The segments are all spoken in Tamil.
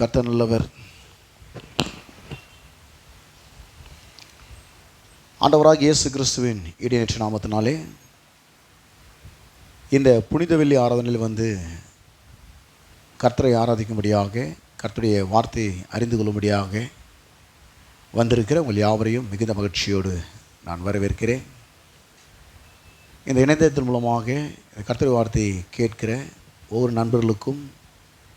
கர்த்தர் நல்லவர். ஆண்டவராக இயேசு கிறிஸ்துவின் இடையற்ற நாமத்தினாலே இந்த புனித வெள்ளி ஆராதனையில் கர்த்தரை ஆராதிக்கும்படியாக, கர்த்தருடைய வார்த்தையை அறிந்து கொள்ளும்படியாக வந்திருக்கிற உங்கள் யாவரையும் மிகுந்த மகிழ்ச்சியோடு நான் வரவேற்கிறேன். இந்த இணையதளத்தின் மூலமாக கர்த்தருடைய வார்த்தையை கேட்கிற ஒவ்வொரு நண்பர்களுக்கும்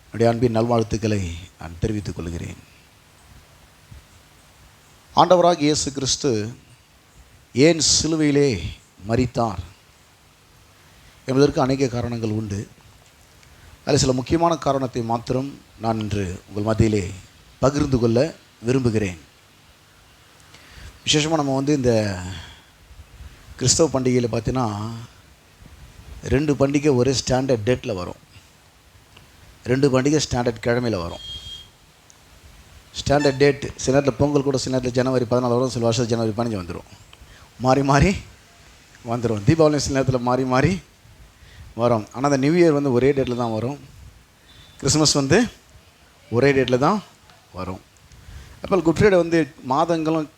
என்னுடைய அன்பின் நல்வாழ்த்துக்களை நான் தெரிவித்துக் கொள்கிறேன். ஆண்டவராக இயேசு கிறிஸ்து ஏன் சிலுவையிலே மரித்தார் என்பதற்கு அநேக காரணங்கள் உண்டு. அதில் சில முக்கியமான காரணத்தை மாத்திரம் நான் இன்று உங்கள் மத்தியிலே பகிர்ந்து கொள்ள விரும்புகிறேன். விசேஷமாக நம்ம இந்த கிறிஸ்தவ பண்டிகையில் பார்த்தீங்கன்னா 2 பண்டிகை ஒரே ஸ்டாண்டர்ட் டேட்டில் வரும். 2 பண்டிகை ஸ்டாண்டர்ட் கிழமையில் வரும். ஸ்டாண்டர்ட் டேட் சில நேரத்தில் பொங்கல் கூட சில நேரத்தில் ஜனவரி 14 வரும், சில வருஷம் ஜனவரி 15 வந்துடும். மாறி மாறி வந்துடும். தீபாவளி சில நேரத்தில் மாறி மாறி வரும். ஆனால் அந்த நியூ இயர் ஒரே டேட்டில் தான் வரும். கிறிஸ்மஸ் ஒரே டேட்டில் தான் வரும். அப்போ குட் ஃப்ரைடே மாதங்களும்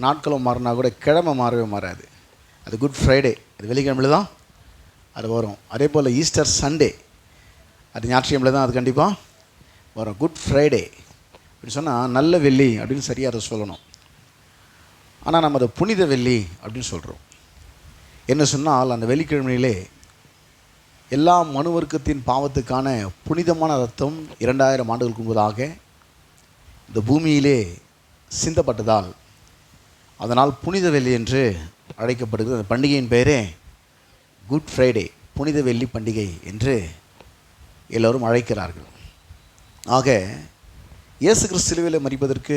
நாட்களும் மாறினா கூட கிழமை மாறவே மாறாது. அது குட் ஃப்ரைடே, அது வெள்ளிக்கிழமையில் தான் அது வரும். அதே போல் ஈஸ்டர் சண்டே, அது ஞாயிற்றுக்கிழமையில் தான் அது கண்டிப்பாக வரும். குட் ஃப்ரைடே அப்படின்னு சொன்னால் நல்ல வெள்ளி அப்படின்னு சரியாக அதை சொல்லணும். ஆனால் நம்ம அதை புனித வெள்ளி அப்படின்னு சொல்கிறோம். என்ன சொன்னால் அந்த வெள்ளிக்கிழமையிலே எல்லா மனு வர்க்கத்தின் பாவத்துக்கான புனிதமான ரத்தம் 2000 ஆண்டுகளுக்கு முன்பதாக இந்த பூமியிலே சிந்தப்பட்டதால் அதனால் புனித வெள்ளி என்று அழைக்கப்படுகிறது. அந்த பண்டிகையின் பெயரே குட் ஃப்ரைடே, புனித வெள்ளி பண்டிகை என்று எல்லோரும் அழைக்கிறார்கள். ஆக இயேசு கிறிஸ்து சிலுவையில் மரிப்பதற்கு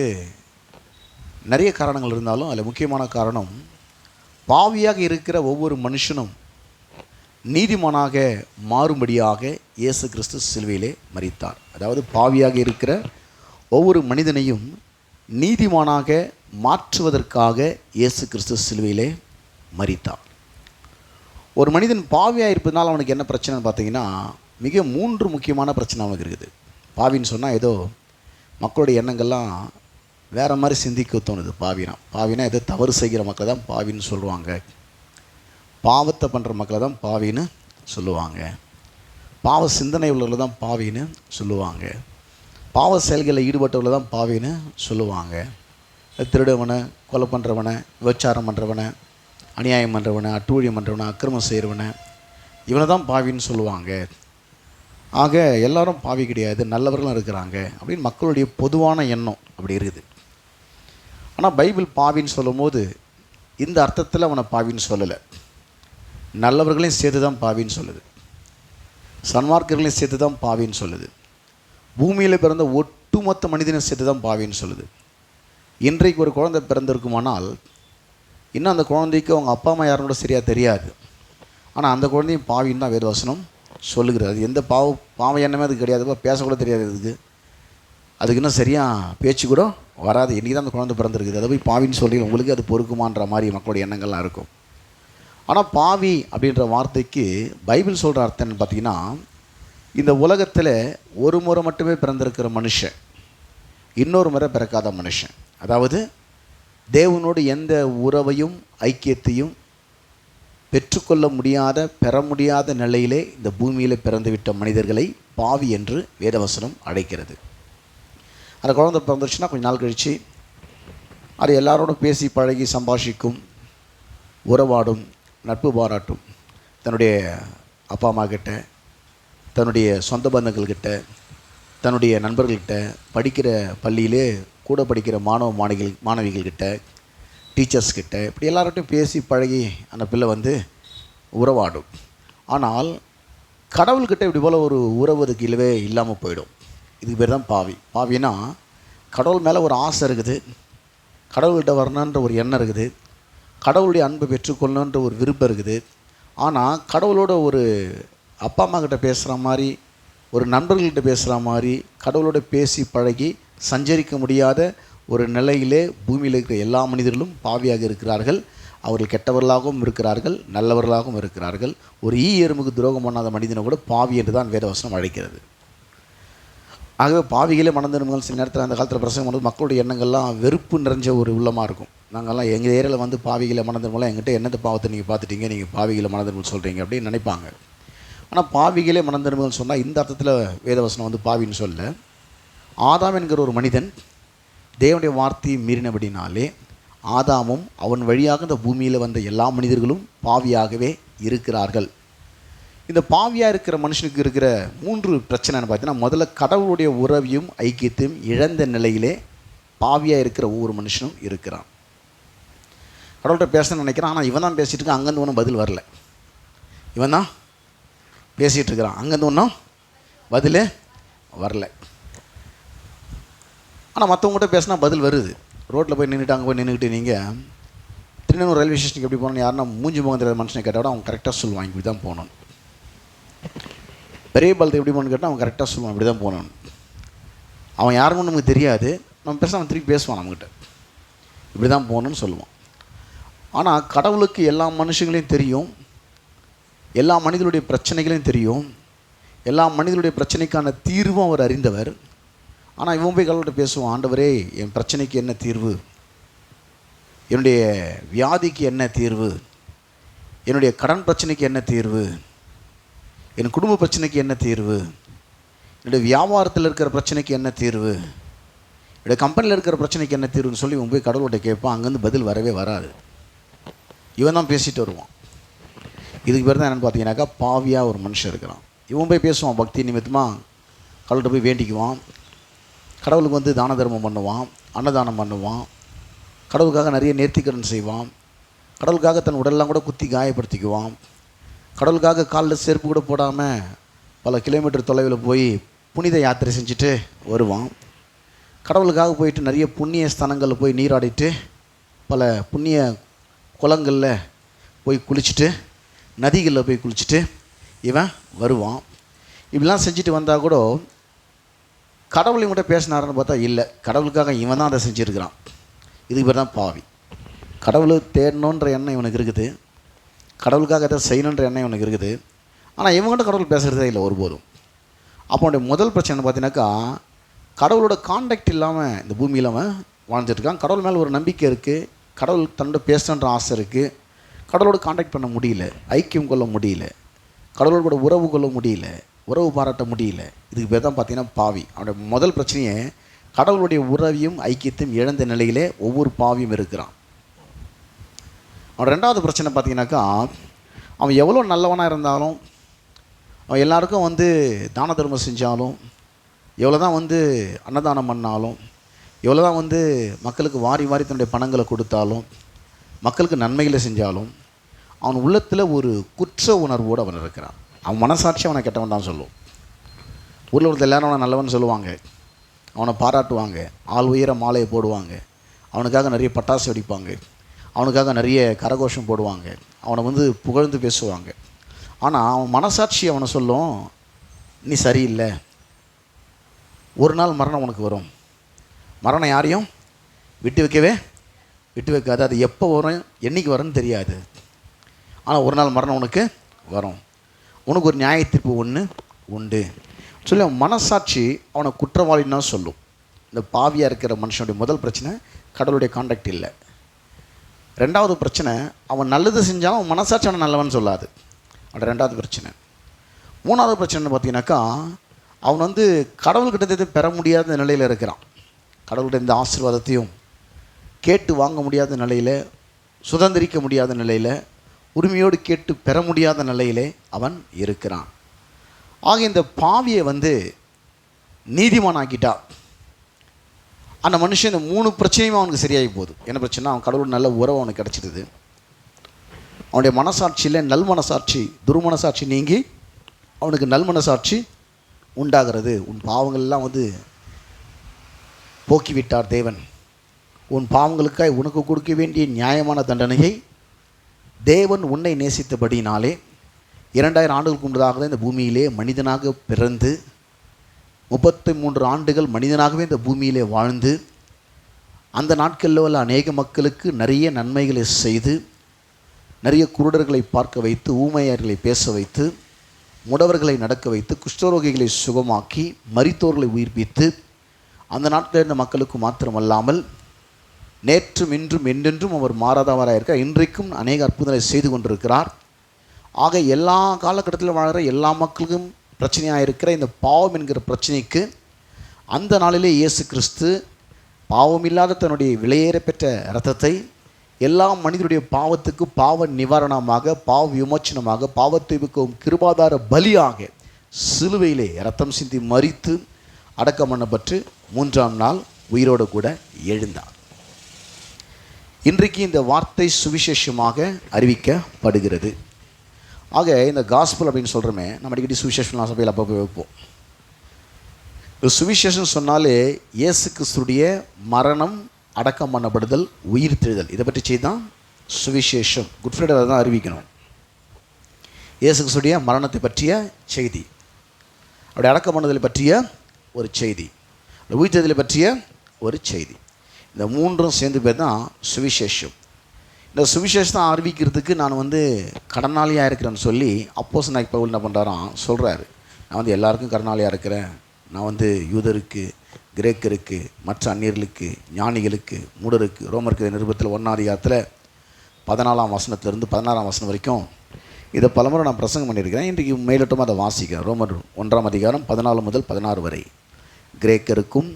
நிறைய காரணங்கள் இருந்தாலும் அதில் முக்கியமான காரணம், பாவியாக இருக்கிற ஒவ்வொரு மனுஷனும் நீதிமானாக மாறும்படியாக இயேசு கிறிஸ்து சிலுவையிலே மரித்தார். அதாவது பாவியாக இருக்கிற ஒவ்வொரு மனிதனையும் நீதிமானாக மாற்றுவதற்காக இயேசு கிறிஸ்து சிலுவையிலே மரித்தார். ஒரு மனிதன் பாவியாக இருப்பதனால் அவனுக்கு என்ன பிரச்சனைன்னு பார்த்தீங்கன்னா, மிக 3 முக்கியமான பிரச்சனை அவனுக்கு இருக்குது. பாவின்னு சொன்னால் ஏதோ மக்களுடைய எண்ணங்கள்லாம் வேறு மாதிரி சிந்திக்க தோணுது. பாவினா ஏதோ தவறு செய்கிற மக்களை தான் பாவின்னு சொல்லுவாங்க. பாவத்தை பண்ணுற மக்களை தான் பாவின்னு சொல்லுவாங்க. பாவ சிந்தனை உள்ளவர்கள் தான் பாவின்னு சொல்லுவாங்க. பாவ செயல்களில் ஈடுபட்டவர்கள் தான் பாவின்னு சொல்லுவாங்க. திருடவனை, கொலை பண்ணுறவனை, விபச்சாரம் பண்ணுறவனை, அநியாயம் பண்ணுறவனை, அட்டூழியம் பண்ணுறவனை, அக்கிரமம் செய்கிறவனை, இவனை தான் பாவின்னு சொல்லுவாங்க. ஆக எல்லாரும் பாவி கிடையாது, நல்லவர்களும் இருக்கிறாங்க அப்படின்னு மக்களுடைய பொதுவான எண்ணம் அப்படி இருக்குது. ஆனால் பைபிள் பாவின்னு சொல்லும் போது இந்த அர்த்தத்தில் அவனை பாவின்னு சொல்லலை. நல்லவர்களையும் சேர்த்து தான் பாவின்னு சொல்லுது. சன்மார்க்கர்களையும் சேர்த்து தான் பாவின்னு சொல்லுது. பூமியில் பிறந்த ஒட்டுமொத்த மனிதனையும் சேர்த்து தான் பாவின்னு சொல்லுது. இன்றைக்கு ஒரு குழந்தை பிறந்திருக்குமானால் இன்னும் அந்த குழந்தைக்கு அவங்க அப்பா அம்மா யாரும் கூட சரியாக தெரியாது. ஆனால் அந்த குழந்தையும் பாவின்னு தான் வேதவசனம் சொல்லுகிறது. அது எந்த பாவ எண்ணமே அதுக்கு கிடையாது, பேசக்கூட தெரியாது. அதுக்கு இன்னும் சரியாக பேச்சு கூட வராது. இன்றைக்கி தான் அந்த குழந்தை பிறந்திருக்குது, அதை போய் பாவின்னு சொல்லி உங்களுக்கு அது பொறுக்குமான்ற மாதிரி மக்களுடைய எண்ணங்கள்லாம் இருக்கும். ஆனால் பாவி அப்படின்ற வார்த்தைக்கு பைபிள் சொல்கிற அர்த்தம்னு பார்த்திங்கன்னா, இந்த உலகத்தில் ஒரு முறை மட்டுமே பிறந்திருக்கிற மனுஷன், இன்னொரு முறை பிறக்காத மனுஷன். அதாவது தேவனோடு எந்த உறவையும் ஐக்கியத்தையும் பெற்றுக்கொள்ள முடியாத, பெற முடியாத நிலையிலே இந்த பூமியில் பிறந்துவிட்ட மனிதர்களை பாவி என்று வேதவசனம் அழைக்கிறது. அந்த குழந்தை பிறந்துருச்சுன்னா கொஞ்சம் நாள் கழித்து அது எல்லாரோடும் பேசி பழகி சம்பாஷிக்கும், உறவாடும், நட்பு பாராட்டும். தன்னுடைய அப்பா அம்மா கிட்ட, தன்னுடைய சொந்த பந்தங்கள்கிட்ட, தன்னுடைய நண்பர்கள்கிட்ட, படிக்கிற பள்ளியிலே கூட படிக்கிற மாணவிகள்கிட்ட, டீச்சர்ஸ்கிட்ட, இப்படி எல்லார்ட்டையும் பேசி பழகி அந்த பிள்ளை உறவாடும். ஆனால் கடவுள்கிட்ட இப்படி போல் ஒரு உறவு அதுக்கு இல்லவே இல்லாமல் போயிடும். இதுக்கு பேர் தான் பாவி. பாவினா கடவுள் மேலே ஒரு ஆசை இருக்குது, கடவுள்கிட்ட வரணுன்ற ஒரு எண்ணம் இருக்குது, கடவுளுடைய அன்பை பெற்றுக்கொள்ளணுன்ற ஒரு விருப்பம் இருக்குது. ஆனால் கடவுளோட ஒரு அப்பா அம்மா கிட்ட பேசுகிற மாதிரி, ஒரு நண்பர்கள்கிட்ட பேசுகிற மாதிரி கடவுளோட பேசி பழகி சஞ்சரிக்க முடியாத ஒரு நிலையிலே பூமியில் இருக்கிற எல்லா மனிதர்களும் பாவியாக இருக்கிறார்கள். அவர்கள் கெட்டவர்களாகவும் இருக்கிறார்கள், நல்லவர்களாகவும் இருக்கிறார்கள். ஒரு எறும்புக்கு துரோகம் பண்ணாத மனிதனை கூட பாவி என்று தான் வேதவசனம் அழைக்கிறது. ஆகவே பாவிகளே மனம் திரும்புங்கள். சில நேரத்தில் அந்த காலத்தில் பிரசங்கம் பண்ணும்போது மக்களுடைய எண்ணங்கள்லாம் வெறுப்பு நிறைஞ்ச ஒரு உள்ளமாக இருக்கும். நாங்கள்லாம் எங்கள் ஏரியாவில் வந்து பாவிகளை மனம் திரும்பலாம், எங்கிட்ட என்னத்தை பாவத்தை நீங்கள் பார்த்துட்டீங்க, நீங்கள் பாவிகளை மனம் திரும்ப சொல்கிறீங்க அப்படின்னு நினைப்பாங்க. ஆனால் பாவிகளே மனம் திரும்புங்கள்னு சொன்னால் இந்த அர்த்தத்தில் வேதவசனம் வந்து பாவின்னு சொல்ல. ஆதாம் என்கிற ஒரு மனிதன் தேவனுடைய வார்த்தையை மீறினபடினாலே ஆதாமும் அவன் வழியாக இந்த பூமியில் வந்த எல்லா மனிதர்களும் பாவியாகவே இருக்கிறார்கள். இந்த பாவியாக இருக்கிற மனுஷனுக்கு இருக்கிற 3 பிரச்சனைன்னு பார்த்தீங்கன்னா, முதல்ல கடவுளுடைய உறவையும் ஐக்கியத்தையும் இழந்த நிலையிலே பாவியாக இருக்கிற ஒவ்வொரு மனுஷனும் இருக்கிறான். கடவுள்கிட்ட பேசணும்னு நினைக்கிறான், ஆனால் இவன் தான் பேசிகிட்டு இருக்கான், அங்கேருந்து ஒன்றும் பதில் வரல. இவன் தான் பேசிகிட்டு இருக்கிறான், அங்கேருந்து ஒன்றும் பதில் வரல. ஆனால் மற்றவங்ககிட்ட பேசினா பதில் வருது. ரோட்டில் போய் நின்றுட்டு அங்கே போய் நின்றுக்கிட்டு நீங்கள் திருநெல்வேலி ரயில்வே ஸ்டேஷனுக்கு எப்படி போகணும், யாருன்னா மூஞ்சி முகம் தெரியாத மனுஷனை கேட்டால் கூட அவன் கரெக்டாக சொல்லுவான், இப்படி தான் போகணும். பெரிய பாலத்தை எப்படி போகணுன்னு கேட்டால் அவன் கரெக்டாக சொல்லுவான், இப்படி தான் போகணும். அவன் யாருக்கும் நமக்கு தெரியாது, நம்ம பேச அவன் திருப்பி பேசுவான் நம்மக்கிட்ட, இப்படி தான் போகணுன்னு சொல்லுவான். ஆனால் கடவுளுக்கு எல்லா மனுஷங்களையும் தெரியும், எல்லா மனிதனுடைய பிரச்சனைகளையும் தெரியும், எல்லா மனிதனுடைய பிரச்சனைக்கான தீர்வும் அவர் அறிந்தவர். ஆனால் இவன் போய் கடவுள்கிட்ட பேசுவான், ஆண்டவரே என் பிரச்சனைக்கு என்ன தீர்வு, என்னுடைய வியாதிக்கு என்ன தீர்வு, என்னுடைய கடன் பிரச்சனைக்கு என்ன தீர்வு, என் குடும்ப பிரச்சனைக்கு என்ன தீர்வு, என்னுடைய வியாபாரத்தில் இருக்கிற பிரச்சனைக்கு என்ன தீர்வு, என்னுடைய கம்பெனியில் இருக்கிற பிரச்சனைக்கு என்ன தீர்வுன்னு சொல்லி இவன் போய் கடவுள்கிட்ட கேட்பான். அங்கேருந்து பதில் வரவே வராது, இவன் தான் பேசிட்டு வருவான். இதுக்கு பேர் தான் என்னென்னு பார்த்தீங்கன்னாக்கா பாவியாக ஒரு மனுஷன் இருக்கிறான். இவன் போய் பேசுவான், பக்தி நிமித்தமாக கடவுள்கிட்ட போய் வேண்டிக்குவான், கடவுளுக்கு வந்து தான தர்மம் பண்ணுவான், அன்னதானம் பண்ணுவான், கடவுளுக்காக நிறைய நேர்த்திக்கடன் செய்வான், கடவுளுக்காக தன் உடலெல்லாம் கூட குத்தி காயப்படுத்திக்குவான், கடவுளுக்காக காலில் செருப்பு கூட போடாமல் பல கிலோமீட்டர் தொலைவில் போய் புனித யாத்திரை செஞ்சுட்டு வருவான், கடவுளுக்காக போயிட்டு நிறைய புண்ணிய ஸ்தலங்களில் போய் நீராடிட்டு பல புண்ணிய குளங்களில் போய் குளிச்சுட்டு நதிகளில் போய் குளிச்சுட்டு இவன் வருவான். இப்படிலாம் செஞ்சுட்டு வந்தால் கூட கடவுளையும் கூட பேசினாருன்னு பார்த்தா இல்லை, கடவுளுக்காக இவன் தான் அதை செஞ்சுருக்கிறான். இதுக்கு பேர் தான் பாவி. கடவுளை தேடணுன்ற எண்ணம் இவனுக்கு இருக்குது, கடவுளுக்காக எதை செய்யணுன்ற எண்ணம் இவனுக்கு இருக்குது, ஆனால் இவங்ககிட்ட கடவுள் பேசுகிறதே இல்லை ஒருபோதும். அப்போ அவனுடைய முதல் பிரச்சனை பார்த்தீங்கன்னாக்கா கடவுளோட கான்டாக்ட் இல்லாமல் இந்த பூமியில் அவன் வாழ்ந்துட்டுருக்கான். கடவுள் மேலே ஒரு நம்பிக்கை இருக்குது, கடவுள் தன்னோட பேசணுன்ற ஆசை இருக்குது, கடவுளோட கான்டாக்ட் பண்ண முடியல, ஐக்கியம் கொள்ள முடியல, கடவுளோட கூட உறவு கொள்ள முடியல, உறவு பாராட்ட முடியல. இதுக்கு பேர் தான் பார்த்தீங்கன்னா பாவி. அவனுடைய முதல் பிரச்சனையே கடவுளுடைய உறவையும் ஐக்கியத்தையும் இழந்த நிலையிலே ஒவ்வொரு பாவியும் இருக்கிறான். அவன் ரெண்டாவது பிரச்சனை பார்த்தீங்கன்னாக்கா அவன் எவ்வளோ நல்லவனாக இருந்தாலும், அவன் எல்லாருக்கும் வந்து தான தர்மம் செஞ்சாலும், எவ்வளோ தான் வந்து அன்னதானம் பண்ணாலும், எவ்வளோ தான் வந்து மக்களுக்கு வாரி வாரி தன்னுடைய பணங்களை கொடுத்தாலும், மக்களுக்கு நன்மைகளை செஞ்சாலும், அவன் உள்ளத்தில் ஒரு குற்ற உணர்வோடு அவன் இருக்கிறான். அவன் மனசாட்சி அவனை கெட்டவன் தான் சொல்லுவோம். ஊரில் ஒருத்தர் எல்லாரும் அவனை நல்லவன் சொல்லுவாங்க, அவனை பாராட்டுவாங்க, ஆள் உயர மாலையை போடுவாங்க, அவனுக்காக நிறைய பட்டாசு வெடிப்பாங்க, அவனுக்காக நிறைய கரகோஷம் போடுவாங்க, அவனை வந்து புகழ்ந்து பேசுவாங்க. ஆனால் அவன் மனசாட்சி அவனை சொல்லும், நீ சரியில்லை, ஒரு நாள் மரணம் உனக்கு வரும், மரணம் யாரையும் விட்டு வைக்காது, அது எப்போ வரும் என்றைக்கு வரும்னு தெரியாது, ஆனால் ஒரு நாள் மரணம் உனக்கு வரும், உனக்கு ஒரு நியாய தீர்ப்பு ஒன்று உண்டு சொல்லி அவன் மனசாட்சி அவனை குற்றவாளின்னு தான் சொல்லும். இந்த பாவியாக இருக்கிற மனுஷனுடைய முதல் பிரச்சனை கடவுளுடைய கான்டாக்ட் இல்லை. ரெண்டாவது பிரச்சனை, அவன் நல்லது செஞ்சாலும் அவன் மனசாட்சி அவனை நல்லவன் சொல்லாது, அது ரெண்டாவது பிரச்சனை. மூணாவது பிரச்சனைன்னு பார்த்தீங்கன்னாக்கா அவன் வந்து கடவுள்கிட்ட பெற முடியாத நிலையில் இருக்கிறான். கடவுள்கிட்ட இந்த ஆசீர்வாதத்தையும் கேட்டு வாங்க முடியாத நிலையில், சுதந்திரிக்க முடியாத நிலையில், உரிமையோடு கேட்டு பெற முடியாத நிலையிலே அவன் இருக்கிறான். ஆக இந்த பாவியை வந்து நீதிமானாக்கிட்டா அந்த மனுஷன் இந்த 3 பிரச்சனையுமே அவனுக்கு சரியாகி போகுது. என்ன பிரச்சனை? அவன் கடவுள் நல்ல உறவு அவனுக்கு கிடச்சிடுது, அவனுடைய மனசாட்சியில் நல் மனசாட்சி துர்மனசாட்சி நீங்கி அவனுக்கு நல் மனசாட்சி உண்டாகிறது. உன் பாவங்கள்லாம் வந்து போக்கிவிட்டார் தேவன், உன் பாவங்களுக்காய் உனக்கு கொடுக்க வேண்டிய நியாயமான தண்டனையை தேவன் உன்னை நேசித்தபடினாலே 2000 ஆண்டுகளுக்கு முன்பதாக இந்த பூமியிலே மனிதனாக பிறந்து 33 ஆண்டுகள் மனிதனாகவே இந்த பூமியிலே வாழ்ந்து அந்த நாட்களில் உள்ள அநேக மக்களுக்கு நிறைய நன்மைகளை செய்து, நிறைய குருடர்களை பார்க்க வைத்து, ஊமையர்களை பேச வைத்து, முடவர்களை நடக்க வைத்து, குஷ்டரோகிகளை சுகமாக்கி, மரித்தோர்களை உயிர்ப்பித்து, அந்த நாட்டில் இருந்த மக்களுக்கு மாத்திரமல்லாமல் நேற்றும் இன்றும் என்றென்றும் அவர் மாறாதவராக இருக்கார். இன்றைக்கும் அநேக அற்புதங்களை செய்து கொண்டிருக்கிறார். ஆக எல்லா காலகட்டத்திலும் வாழ்கிற எல்லா மக்களுக்கும் பிரச்சனையாக இருக்கிற இந்த பாவம் என்கிற பிரச்சனைக்கு அந்த நாளிலே இயேசு கிறிஸ்து பாவமில்லாத தன்னுடைய விலையேற பெற்ற இரத்தத்தை எல்லா மனிதனுடைய பாவத்துக்கு பாவ நிவாரணமாக, பாவ விமோச்சனமாக, பாவத்தை விற்கவும் கிருபாதார பலியாக சிலுவையிலே இரத்தம் சிந்தி மரித்து அடக்கம் பண்ணப்பட்டு 3ஆம் நாள் உயிரோடு கூட எழுந்தார். இன்றைக்கு இந்த வார்த்தை சுவிசேஷமாக அறிவிக்கப்படுகிறது. ஆக இந்த காஸ்பல் அப்படின்னு சொல்கிறோமே, நம்ம அடிக்கடி சுவிசேஷம் சபையில் அப்போ போய் வைப்போம். இந்த சுவிசேஷம் சொன்னாலே இயேசு கிறிஸ்துடைய மரணம், அடக்கம் பண்ணப்படுதல், உயிர் தெழுதல், இதை பற்றி செய்து தான் சுவிசேஷம். குட் ஃப்ரைடே தான் அறிவிக்கணும். இயேசு கிறிஸ்துடைய மரணத்தை பற்றிய செய்தி, அவருடைய அடக்கம் பண்ணுதலை பற்றிய ஒரு செய்தி, உயிர் தெழுதலை பற்றிய ஒரு செய்தி. இந்த மூன்றும் சேர்ந்து பேர் தான் சுவிசேஷம். இந்த சுவிசேஷத்தை அறிவிக்கிறதுக்கு நான் கடனாளியாக இருக்கிறேன்னு சொல்லி அப்போஸ்தலனாகிய பவுல் என்ன பண்ணுறாராம் சொல்கிறாரு. நான் எல்லாருக்கும் கடனாளியாக இருக்கிறேன். நான் யூதருக்கு, கிரேக்கருக்கு, மற்ற அந்நியர்களுக்கு, ஞானிகளுக்கு, மூடருக்கு, ரோமருக்கு நிருபத்தில் 1ஆம் அதிகாரத்தில் 14ஆம் வசனத்திலிருந்து 16ஆம் வசனம் வரைக்கும் இதை பலமுறை நான் பிரசங்கம் பண்ணியிருக்கிறேன். இன்றைக்கு மேலோட்டமாக அதை வாசிக்கிறேன். ரோமர் 1ஆம் அதிகாரம் 14 முதல் 16 வரை. கிரேக்கருக்கும்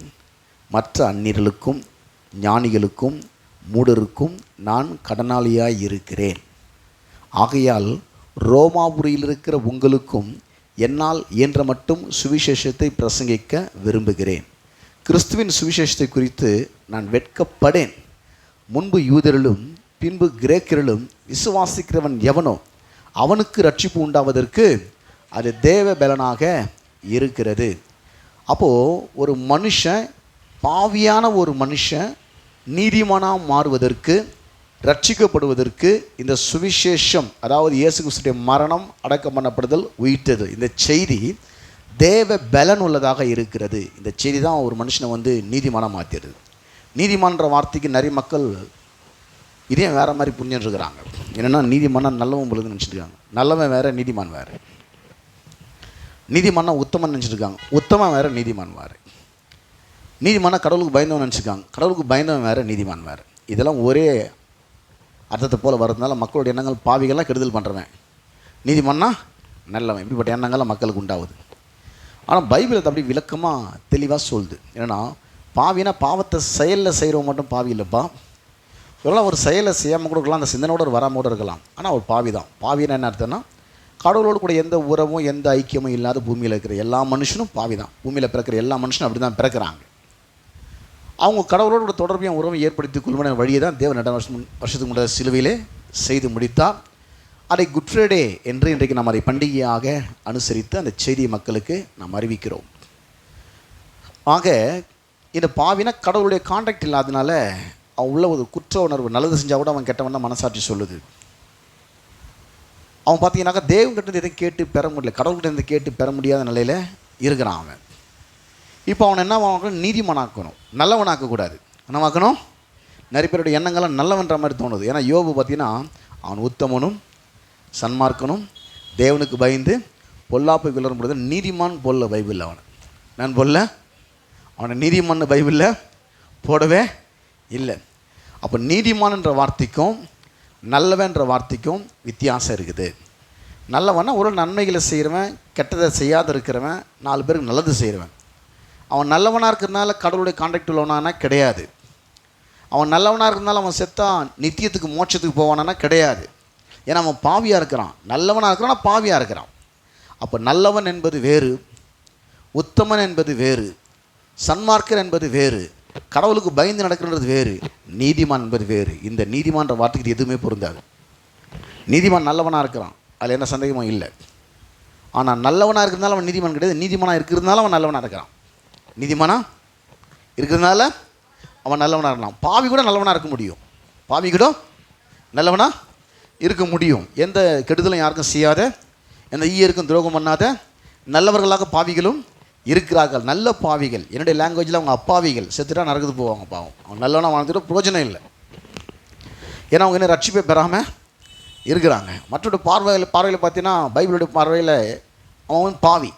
மற்ற அந்நியர்களுக்கும் ஞானிகளுக்கும் மூடருக்கும் நான் கடனாளியாய் இருக்கிறேன். ஆகையால் ரோமாபுரியில் இருக்கிற உங்களுக்கும் என்னால் இயன்ற மட்டும் சுவிசேஷத்தை பிரசங்கிக்க விரும்புகிறேன். கிறிஸ்துவின் சுவிசேஷத்தை குறித்து நான் வெட்கப்படேன். முன்பு யூதரிலும் பின்பு கிரேக்கரிலும் விசுவாசிக்கிறவன் எவனோ அவனுக்கு ரட்சிப்பு உண்டாவதற்கு அது தேவ பலனாக இருக்கிறது. அப்போது ஒரு மனுஷன், பாவியான ஒரு மனுஷன் நீதிமானாக மாறுவதற்கு, ரட்சிக்கப்படுவதற்கு இந்த சுவிசேஷம், அதாவது இயேசு கிறிஸ்துவின் மரணம், அடக்கம் பண்ணப்படுதல், உயிர்த்தது, இந்த செய்தி தேவ பலன் உள்ளதாக இருக்கிறது. இந்த செய்தி தான் ஒரு மனுஷனை நீதிமானாக மாற்றிடுது. நீதிமான்ற வார்த்தைக்கு நிறைய மக்கள் இதே வேறு மாதிரி புரிஞ்சுருக்கிறாங்க. என்னென்னா நீதிமானா நல்லவன் பொழுது நினச்சிருக்காங்க. நல்லவன் வேறு, நீதிமான் வேறு. நீதிமானா உத்தமன் நினச்சிருக்காங்க. உத்தமன் வேறு, நீதிமான் வேறு. நீதிமானா கடவுளுக்கு பயந்தவன் நினச்சிருக்காங்க. கடவுளுக்கு பயந்தவன் வேறு, நீதிமான் வேறு. இதெல்லாம் ஒரே அர்த்தத்தை போல் வர்றதுனால மக்களுடைய எண்ணங்கள் பாவிகள்லாம் கெடுதல் பண்ணுறவன், நீதிமான்னா நல்லவன், இப்படிப்பட்ட எண்ணங்கள்லாம் மக்களுக்கு உண்டாகுது. ஆனால் பைபிள் அது அப்படி விளக்கமாக தெளிவாக சொல்லுது. ஏன்னா பாவினா பாவத்தை செயலில் செய்கிறவங்க மட்டும் பாவி இல்லைப்பா. இதெல்லாம் ஒரு செயலை செய்யாமல் கூட இருக்கலாம், அந்த சிந்தனையோடு வராமல் கூட இருக்கலாம். ஆனால் ஒரு பாவி தான். பாவினா என்ன அர்த்தம்னா கடவுளோடு கூட எந்த உறவும் எந்த ஐக்கியமும் இல்லாத பூமியில் இருக்கிற எல்லா மனுஷனும் பாவி தான். பூமியில் பிறக்கிற எல்லா மனுஷனும் அப்படி தான் பிறக்கிறாங்க. அவங்க கடவுளோட தொடர்பையும் உறவை ஏற்படுத்தி கொள்வன வழியை தான் தேவன் 2 வருஷத்துக்கு முன்னாடி சிலுவையிலே செய்து முடித்தார். அதை குட் ஃப்ரைடே என்று இன்றைக்கு நாம் அதை பண்டிகையாக அனுசரித்து அந்த செய்தியை மக்களுக்கு நாம் அறிவிக்கிறோம். ஆக இந்த பாவினா கடவுளுடைய கான்டாக்ட் இல்லாதனால அவன் உள்ள ஒரு குற்ற உணர்வு, நல்லது செஞ்சால் கூட அவன் கெட்டவன் தான் மனசாட்சி சொல்லுது. அவன் பார்த்தீங்கன்னாக்கா தேவன்கிட்ட எதுவும் கேட்டு பெற முடியல, கடவுள்கிட்ட இருந்து கேட்டு பெற முடியாத நிலையில் இருக்கிறான் அவன். இப்போ அவனை என்ன ஆகணும்? நீதிமானாக்கணும், நல்லவனாக்கக்கூடாது. என்னவாக்கணும்? நிறைய பேருடைய எண்ணங்கள்லாம் நல்லவன்ற மாதிரி தோணுது. ஏன்னா யோபு பார்த்தீங்கன்னா அவன் உத்தமனும் சன்மார்க்கனும் தேவனுக்கு பயந்து பொல்லாப்பை விளரும் பொழுது நீதிமான் போடல பைபிளில். நான் போடல, அவனை நீதிமான் பைபிளில் போடவே இல்லை. அப்போ நீதிமான்ன்ற வார்த்தைக்கும் நல்லவன்ற வார்த்தைக்கும் வித்தியாசம் இருக்குது. நல்லவனா ஒரு நன்மைகளை செய்கிறவன், கெட்டதை செய்யாத இருக்கிறவன், 4 பேருக்கு நல்லது செய்கிறவன். அவன் நல்லவனாக இருக்கிறதுனால கடவுளுடைய கான்டாக்ட் உள்ளவனானா கிடையாது. அவன் நல்லவனாக இருக்கிறதுனால அவன் செத்தா நித்தியத்துக்கு மோட்சத்துக்கு போவானா கிடையாது. ஏன்னா அவன் பாவியாக இருக்கிறான். நல்லவனாக இருக்கிறான், பாவியாக இருக்கிறான். அப்போ நல்லவன் என்பது வேறு, உத்தமன் என்பது வேறு, சன்மார்க்கர் என்பது வேறு, கடவுளுக்கு பயந்து நடக்கிறது வேறு, நீதிமான் என்பது வேறு. இந்த நீதிமான்ற வார்த்தைக்கு எதுவுமே பொருந்தாது. நீதிமான் நல்லவனாக இருக்கிறான், அதில் என்ன சந்தேகமும் இல்லை. ஆனால் நல்லவனாக இருக்கிறதுனால அவன் நீதிமான் கிடையாது. நீதிமானாக இருக்கிறதுனால அவன் நல்லவனாக இருக்கிறான். நீதிமானா இருக்கிறதுனால அவன் நல்லவனாக இருக்கலாம். பாவி கூட நல்லவனாக இருக்க முடியும். பாவி கூட நல்லவனாக இருக்க முடியும். எந்த கெடுதலும் யாருக்கும் செய்யாத, எந்த ஈயருக்கும் துரோகம் பண்ணாத நல்லவர்களாக பாவிகளும் இருக்கிறார்கள். நல்ல பாவிகள், என்னுடைய லாங்குவேஜில் அவங்க அப்பாவிகள், செத்துட்டா நரகத்துக்கு போவாங்க. பாவம், அவங்க நல்லவனாக வாழ்ந்துட்டு பிரயோஜனம் இல்லை. ஏன்னா அவங்க என்ன ரட்சிப்பை பெறாமல் இருக்கிறாங்க. மற்றொரு பார்வையில் பார்த்தீங்கன்னா பைபிளுடைய பார்வையில் அவன் பாவி.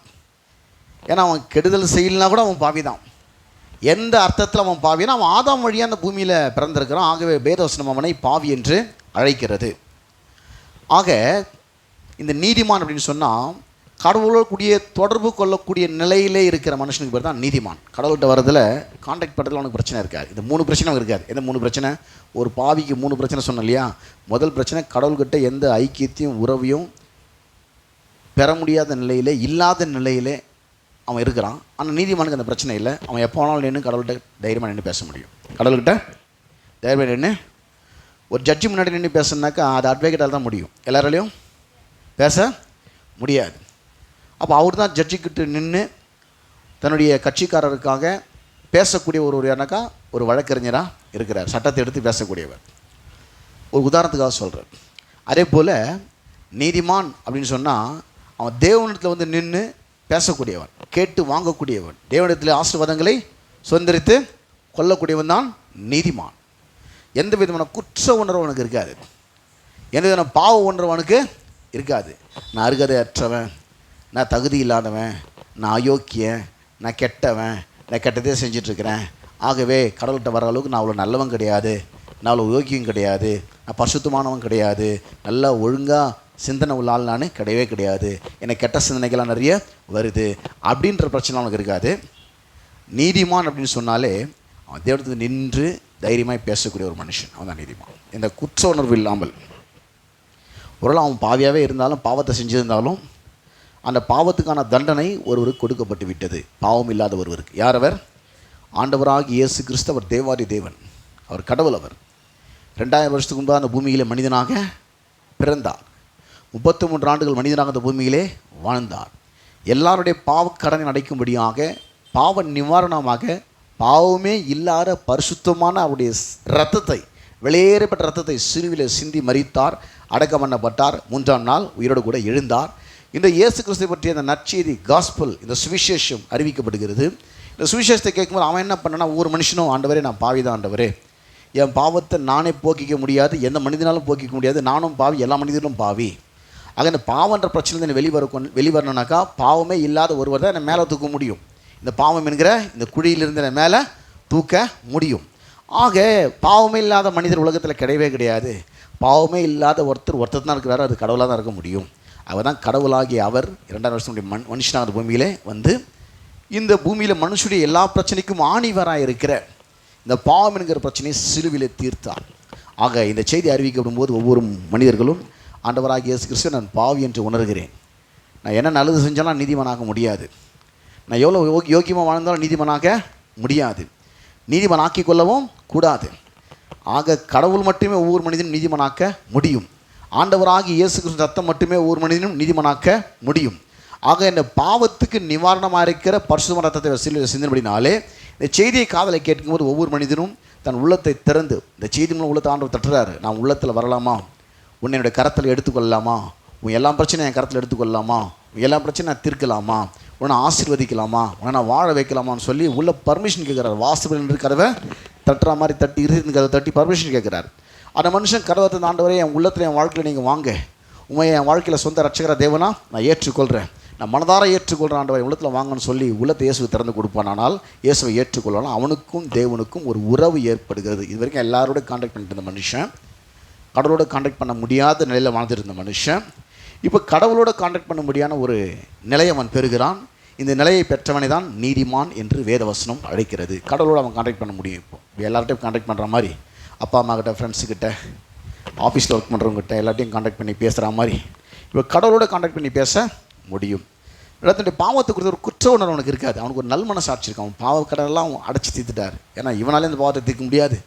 ஏன்னா அவன் கெடுதல் செய்யலனா கூட அவன் பாவி தான். எந்த அர்த்தத்தில் அவன் பாவினா அவன் ஆதாம் வழியாக அந்த பூமியில் பிறந்திருக்கிறான். ஆகவே வேதவசனம் அவனை பாவி என்று அழைக்கிறது. ஆக இந்த நீதிமான் அப்படின்னு சொன்னால் கடவுளோட கூடிய தொடர்பு கொள்ளக்கூடிய நிலையிலே இருக்கிற மனுஷனுக்கு பேர் தான் நீதிமான். கடவுள்கிட்ட வரதில் கான்டாக்ட் பண்ணுறதுல அவனுக்கு பிரச்சனை இருக்காது. இந்த 3 பிரச்சனை அவனுக்கு இருக்காது. எந்த 3 பிரச்சனை? ஒரு பாவிக்கு 3 பிரச்சனை சொன்னோம் இல்லையா? முதல் பிரச்சனை, கடவுள்கிட்ட எந்த ஐக்கியத்தையும் உறவையும் பெற முடியாத நிலையிலே, இல்லாத நிலையிலே அவன் இருக்கிறான். ஆனால் நீதிமானுக்கு அந்த பிரச்சனை இல்லை. அவன் எப்போ வேணாலும் நின்று கடவுள்கிட்ட தைரியமாக நின்று பேச முடியும். கடவுள்கிட்ட தைரியமாக நின்று ஒரு ஜட்ஜி முன்னாடி நின்று பேசுனாக்கா அது அட்வொகேட்டால் தான் முடியும், எல்லாராலையும் பேச முடியாது. அப்போ அவர் தான் ஜட்ஜிக்கிட்ட நின்று தன்னுடைய கட்சிக்காரருக்காக பேசக்கூடிய ஒரு யாருனாக்கா ஒரு வழக்கறிஞராக இருக்கிறார், சட்டத்தை எடுத்து பேசக்கூடியவர். ஒரு உதாரணத்துக்காக சொல்கிறார். அதே போல் நீதிமான் அப்படின்னு சொன்னால் அவன் தேவனிடத்தில் வந்து நின்று பேசக்கூடியவன், கேட்டு வாங்கக்கூடியவன், தேவனிடத்தில் ஆசீர்வாதங்களை சுதந்திரித்து கொள்ளக்கூடியவன் தான் நீதிமான். எந்த விதமான குற்ற உணர்வு அவனுக்கு இருக்காது, எந்த விதமான பாவ உணர்வு அவனுக்கு இருக்காது. நான் அருகதை அற்றவன், நான் தகுதி இல்லாதவன், நான் அயோக்கியன், நான் கெட்டவன், நான் கெட்டதே செஞ்சிட்ருக்கிறேன், ஆகவே கடவுள்கிட்ட வர அளவுக்கு நான் அவ்வளோ நல்லவன் கிடையாது, நான் அவ்வளோ யோக்கியம் கிடையாது, நான் பரிசுத்தமானவன் கிடையாது, நல்லா ஒழுங்காக சிந்தனை உள்ள ஆள் நான் கிடையவே கிடையாது, எனக்கு கெட்ட சிந்தனைகள்லாம் நிறைய வருது அப்படின்ற பிரச்சனை அவனுக்கு இருக்காது. நீதிமான் அப்படின்னு சொன்னாலே அவன் தேவனத்துக்கு நின்று தைரியமாக பேசக்கூடிய ஒரு மனுஷன், அவன் தான் நீதிமான். இந்த குற்ற உணர்வு இல்லாமல், ஒருவேளை அவன் பாவியாகவே இருந்தாலும் பாவத்தை செஞ்சிருந்தாலும் அந்த பாவத்துக்கான தண்டனை ஒருவருக்கு கொடுக்கப்பட்டு விட்டது, பாவம் இல்லாத ஒருவருக்கு. யார் அவர்? ஆண்டவராக இயேசு கிறிஸ்து. அவர் தேவாதி தேவன், அவர் கடவுள். அவர் 2000 வருஷத்துக்கு முன்பாக அந்த பூமியிலே மனிதனாக பிறந்தார். 33 ஆண்டுகள் மனிதனாக அந்த பூமியிலே வாழ்ந்தார். எல்லாருடைய பாவக்கடனை அடைக்கும்படியாக, பாவ நிவாரணமாக, பாவமே இல்லாத பரிசுத்தமான அவருடைய இரத்தத்தை, வெளியேறப்பட்ட இரத்தத்தை சிலுவிலே சிந்தி மரித்தார், அடக்கம் பண்ணப்பட்டார், 3ஆம் நாள் உயிரோடு கூட எழுந்தார். இந்த இயேசு கிறிஸ்துவை பற்றிய அந்த நற்செய்தி, காஸ்பல், இந்த சுவிசேஷம் அறிவிக்கப்படுகிறது. இந்த சுவிசேஷத்தை கேட்கும்போது அவன் என்ன பண்ணனா, ஒவ்வொரு மனுஷனும் ஆண்டவரே நான் பாவி தான் ஆண்டவரே, என் பாவத்தை நானே போக்கிக்க முடியாது, எந்த மனிதனாலும் போக்கிக்க முடியாது, நானும் பாவி, எல்லா மனிதர்களும் பாவி. ஆக இந்த பாவன்ற பிரச்சனை வெளிவரணுனாக்கா பாவமே இல்லாத ஒருவர் தான் என்னை மேலே தூக்க முடியும், இந்த பாவம் என்கிற இந்த குழியிலிருந்து என்னை மேலே தூக்க முடியும். ஆக பாவமே இல்லாத மனிதர் உலகத்தில் கிடையவே கிடையாது. பாவமே இல்லாத ஒருத்தர் தான் இருக்கிறாரு, அது கடவுளாக தான் இருக்க முடியும். அவர் தான் கடவுளாகிய அவர் 2000 வருஷத்துடைய மனுஷனாக அந்த பூமியிலே வந்து இந்த பூமியில் மனுஷனுடைய எல்லா பிரச்சனைக்கும் ஆணிவராக இருக்கிற இந்த பாவம் என்கிற பிரச்சனையை சிலுவிலே தீர்த்தார். ஆக இந்த செய்தி அறிவிக்கப்படும் போது ஒவ்வொரு மனிதர்களும் ஆண்டவராகிய இயேசு கிறிஸ்து நான் பாவி என்று உணர்கிறேன், நான் என்ன நல்லது செஞ்சாலும் நீதிமானாக முடியாது, நான் எவ்வளோ யோக்கியமாக வாழ்ந்தாலும் நீதிமானாக முடியாது, நீதிமானாக்கி கொள்ளவும் கூடாது. ஆக கடவுள் மட்டுமே ஒவ்வொரு மனிதனும் நீதிமானாக்க முடியும். ஆண்டவராகிய இயேசு கிறிஸ்து ரத்தம் மட்டுமே ஒவ்வொரு மனிதனும் நீதிமானாக்க முடியும். ஆக இந்த பாவத்துக்கு நிவாரணமாக இருக்கிற பரிசுத்தமான ரத்தத்தை சிந்தினபடினாலே இந்த செய்தியை காதலை கேட்கும்போது ஒவ்வொரு மனிதனும் தன் உள்ளத்தை திறந்து, இந்த செய்தி மூலம் உள்ளத்தை ஆண்டவர் தட்டுறாரு, நான் உள்ளத்தில் வரலாமா, உன்னை என்னுடைய கரத்தில் எடுத்துக்கொள்ளலாமா, உன் எல்லா பிரச்சனையும் என் கரத்தில் எடுத்துக்கொள்ளலாமா, உன் எல்லா பிரச்சனையும் நான் தீர்க்கலாமா, உன்னை ஆசீர்வதிக்கலாமா, உன்னை நான் வாழ வைக்கலாமான்னு சொல்லி உள்ள பர்மிஷன் கேட்குறாரு. வாசல் என்று கதவை தட்டுற மாதிரி தட்டி, இருந்து கதவை தட்டி பர்மிஷன் கேட்குறாரு. அந்த மனுஷன் கதவை ஆண்டவரே என் உள்ளத்தில் என் வாழ்க்கையில் நீங்கள் வாங்க, உண்மை என் வாழ்க்கையில் சொந்த ரட்சகர தேவனா நான் ஏற்றுக்கொள்கிறேன், நான் மனதார ஏற்றுக்கொள்கிறேன் ஆண்டவரை உள்ளத்தில் வாங்கன்னு சொல்லி உள்ளத்தை இயேசுவை திறந்து கொடுப்பான். ஆனால் இயேசுவை ஏற்றுக்கொள்ளலாம், அவனுக்கும் தேவனுக்கும் ஒரு உறவு ஏற்படுகிறது. இது வரைக்கும் எல்லாரோட கான்டாக்ட் பண்ணிட்டு இருந்த மனுஷன், கடவுளோட கான்டாக்ட் பண்ண முடியாத நிலையில் வாழ்ந்துட்டு இருந்த மனுஷன் இப்போ கடவுளோட கான்டாக்ட் பண்ண முடியாத ஒரு நிலையை அவன் பெறுகிறான். இந்த நிலையை பெற்றவனை தான் நீதிமான் என்று வேதவசனம் அழைக்கிறது. கடவுளோடு அவன் கான்டாக்ட் பண்ண முடியும். இப்போ எல்லார்ட்டையும் கான்டாக்ட் பண்ணுற மாதிரி, அப்பா அம்மா கிட்ட, ஃப்ரெண்ட்ஸுக்கிட்ட, ஆஃபீஸில் ஒர்க் பண்ணுறவங்ககிட்ட எல்லாத்தையும் கான்டாக்ட் பண்ணி பேசுகிற மாதிரி இப்போ கடவுளோட கான்டாக்ட் பண்ணி பேச முடியும். இடத்துடைய பாவத்தை குறித்த ஒரு குற்ற உணர்வு அவனுக்கு இருக்காது. அவனுக்கு ஒரு நல் மனசாட்சி இருக்கும். அவன் பாவக்கடலாம் அவன் அடைச்சி தீர்த்துட்டார். ஏன்னா இவனாலே இந்த பாவத்தை தீர்க்க முடியாது,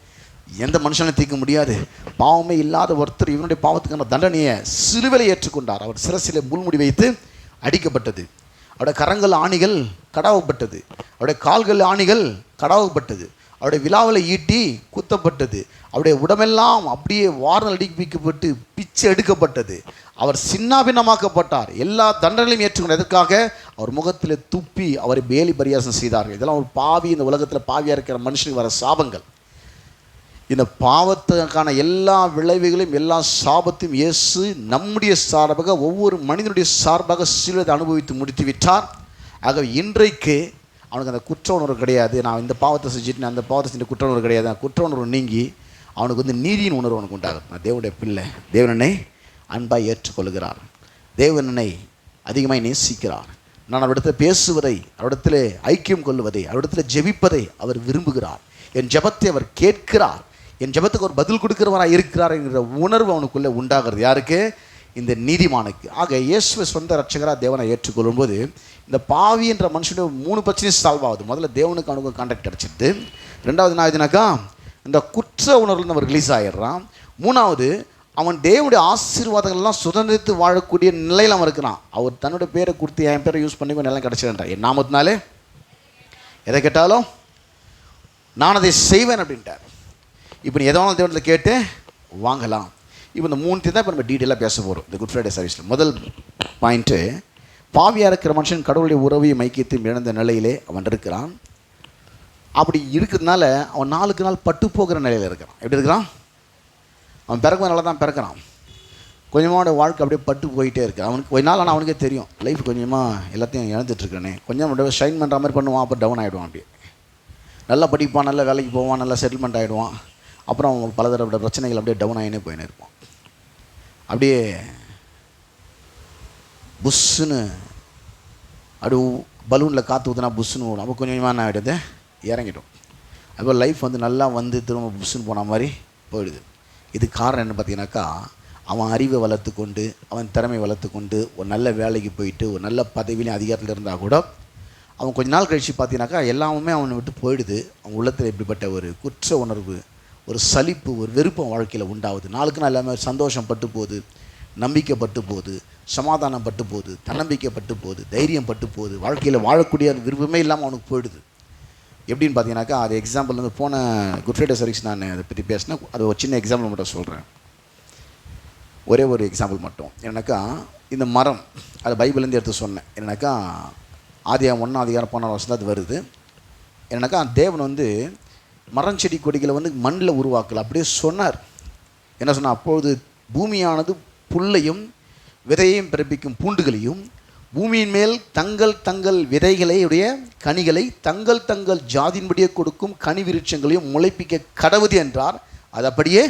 எந்த மனுஷனையும் தீர்க்க முடியாது. பாவமே இல்லாத ஒருத்தர் இவனுடைய பாவத்துக்கான தண்டனையை சிலுவையில் ஏற்றுக்கொண்டார். அவர் சிரசில் முள்முடி வைத்து அடிக்கப்பட்டது, அவருடைய கரங்கள் ஆணிகள் கடாவப்பட்டது, அவருடைய கால்கள் ஆணிகள் கடாவப்பட்டது, அவருடைய விழாவில் ஈட்டி குத்தப்பட்டது, அவருடைய உடம்பெல்லாம் அப்படியே வாரல் அடிப்பிக்கப்பட்டு பிச்சை எடுக்கப்பட்டது, அவர் சின்னாபின்னமாக்கப்பட்டார். எல்லா தண்டனையும் ஏற்றுக்கொண்ட எதற்காக? அவர் முகத்தில் துப்பி அவரை பேலி பரியாசம் செய்தார்கள். இதெல்லாம் ஒரு பாவி, இந்த உலகத்தில் பாவியாக இருக்கிற மனுஷனுக்கு வர சாபங்கள். இந்த பாவத்துக்கான எல்லா விளைவுகளையும் எல்லா சாபத்தையும் இயேசு நம்முடைய சார்பாக ஒவ்வொரு மனிதனுடைய சார்பாக சிலுவையை அனுபவித்து முடித்து விட்டார். ஆகவே இன்றைக்கு அவனுக்கு அந்த குற்ற உணர்வு கிடையாது. நான் இந்த பாவத்தை செஞ்சுட்டு அந்த பாவத்தை செஞ்ச குற்ற உணர்வு கிடையாது. அந்த குற்ற உணர்வு நீங்கி அவனுக்கு வந்து நீதியின் உணர்வு அவனுக்கு உண்டாகும். நான் தேவனுடைய பிள்ளை, தேவனனை அன்பாய் ஏற்றுக்கொள்கிறார், தேவனனை அதிகமாக நேசிக்கிறார். நான் அவரிடத்தில் பேசுவதை, அவரிடத்தில் ஐக்கியம் கொள்வதை, அவரிடத்தில் ஜெபிப்பதை அவர் விரும்புகிறார். என் ஜெபத்தை அவர் கேட்கிறார், என் ஜெபத்துக்கு ஒரு பதில் கொடுக்கிறவராக இருக்கிறார் என்கிற உணர்வு அவனுக்குள்ளே உண்டாகிறது. யாருக்கு? இந்த நீதிமானுக்கு. ஆக இயேசுவை சொந்த ரட்சகராக தேவனை ஏற்றுக்கொள்ளும்போது இந்த பாவி என்ற மனுஷனுடைய 3 பிரச்சனையும் சால்வ் ஆகுது. முதல்ல தேவனுக்கு அவனுக்கு கான்டாக்ட் கிடச்சிடுது. ரெண்டாவது என்ன ஆகுதுனாக்கா இந்த குற்ற உணர்வுலேருந்து அவர் ரிலீஸ் ஆகிடுறான். மூணாவது அவன் தேவனுடைய ஆசீர்வாதங்கள்லாம் சுதந்திரத்து வாழக்கூடிய நிலையில் அவன் இருக்கிறான். அவர் தன்னுடைய பேரை கொடுத்து என் பேரை யூஸ் பண்ணி கொஞ்சம் எல்லாம் கிடச்சிடுறான். என் நாமத்தினாலே எதை கேட்டாலும் நான் அதை செய்வேன் அப்படின்ட்டார். இப்போ நீ எதனாலும் தேவனத்தில் கேட்டு வாங்கலாம். இப்போ இந்த 3 தான் இப்போ நம்ம டீட்டெயிலாக பேச போகிறோம் இந்த குட் ஃப்ரைடே சர்வீஸில். முதல் பாயிண்ட்டு, பாவியாக இருக்கிற மனுஷன் கடவுளுடைய உறவையும் ஐக்கியத்தையும் இழந்த நிலையிலே அவன் இருக்கிறான். அப்படி இருக்கிறதுனால அவன் நாளுக்கு நாள் பட்டு போகிற நிலையில் இருக்கிறான். எப்படி இருக்கிறான்? அவன் பிறக்கும் நல்லா தான் பிறக்கிறான். கொஞ்சமாக வாழ்க்கை அப்படியே பட்டு போயிட்டே இருக்கு. அவனுக்கு கொஞ்ச நாள் ஆனால் அவனுக்கே தெரியும் லைஃப் கொஞ்சமாக எல்லாத்தையும் இழந்துட்டுருக்கானே. கொஞ்சம் ஷைன் பண்ணுற மாதிரி பண்ணுவான், அப்புறம் டவுன் ஆகிடுவான். அப்படியே நல்லா படிப்பான், நல்லா வேலைக்கு போவான், நல்லா செட்டில்மெண்ட் ஆகிடுவான். அப்புறம் அவங்க பலதரப்பட்ட பிரச்சனைகள் அப்படியே டவுன் ஆகினே போயின்னு இருப்பான். அப்படியே புஷ்ஷுன்னு அப்படியே பலூனில் காற்று ஊற்றினா புஷ்ஷுன்னு ஓடும். அப்போ கொஞ்சம் கொஞ்சமாக என்ன ஆகிடுது, இறங்கிடும். அதுபோல் லைஃப் வந்து நல்லா வந்து திரும்ப புஷ்ஷுன்னு போன மாதிரி போயிடுது. இது காரணம் என்ன பார்த்தீங்கன்னாக்கா, அவன் அறிவை வளர்த்து கொண்டு, அவன் திறமை வளர்த்து கொண்டு ஒரு நல்ல வேலைக்கு போயிட்டு ஒரு நல்ல பதவியிலையும் அதிகாரத்தில் இருந்தால் கூட அவன் கொஞ்ச நாள் கழித்து பார்த்தீங்கன்னாக்கா எல்லாமே அவனை விட்டு போயிடுது. அவன் உள்ளத்தில் இப்படிப்பட்ட ஒரு குற்ற உணர்வு, ஒரு சலிப்பு, ஒரு வெறுப்பம் வாழ்க்கையில் உண்டாகுது. நாளுக்கு நாள் எல்லாமே சந்தோஷம் பட்டு போகுது, நம்பிக்கை பட்டு போகுது, சமாதானம் பட்டு போகுது, தன்னம்பிக்கை பட்டு போகுது, தைரியம் பட்டு போகுது. வாழ்க்கையில் வாழக்கூடிய விருப்பமே இல்லாமல் அவனுக்கு போயிடுது. எப்படின்னு பார்த்தீங்கன்னாக்கா, அது எக்ஸாம்பிள் வந்து போன குட் ஃப்ரைடே சர்வீஸ் நான் அதை பற்றி பேசினேன். அது ஒரு சின்ன எக்ஸாம்பிள் மட்டும் சொல்கிறேன். ஒரே ஒரு எக்ஸாம்பிள் மட்டும். என்னன்னாக்கா, இந்த மரம் அது பைபிள்லேருந்து எடுத்து சொன்னேன். என்னன்னாக்கா ஆதியாகமம் 1 அதிகாரம் 14 வருஷம் அது வருது. என்னன்னாக்கா தேவன் வந்து மரம் செடி கொடிகளை வந்து மண்ணில் உருவாக்கல, அப்படியே சொன்னார். என்ன சொன்னால், அப்பொழுது பூமியானது புல்லையும் விதையையும் பிறப்பிக்கும் பூண்டுகளையும் பூமியின் மேல் தங்கள் தங்கள் விதைகளையுடைய கனிகளை தங்கள் தங்கள் ஜாதியின்படியே கொடுக்கும் கனி விருட்சங்களையும் முளைப்பிக்க கடவுது என்றார். அது அப்படியே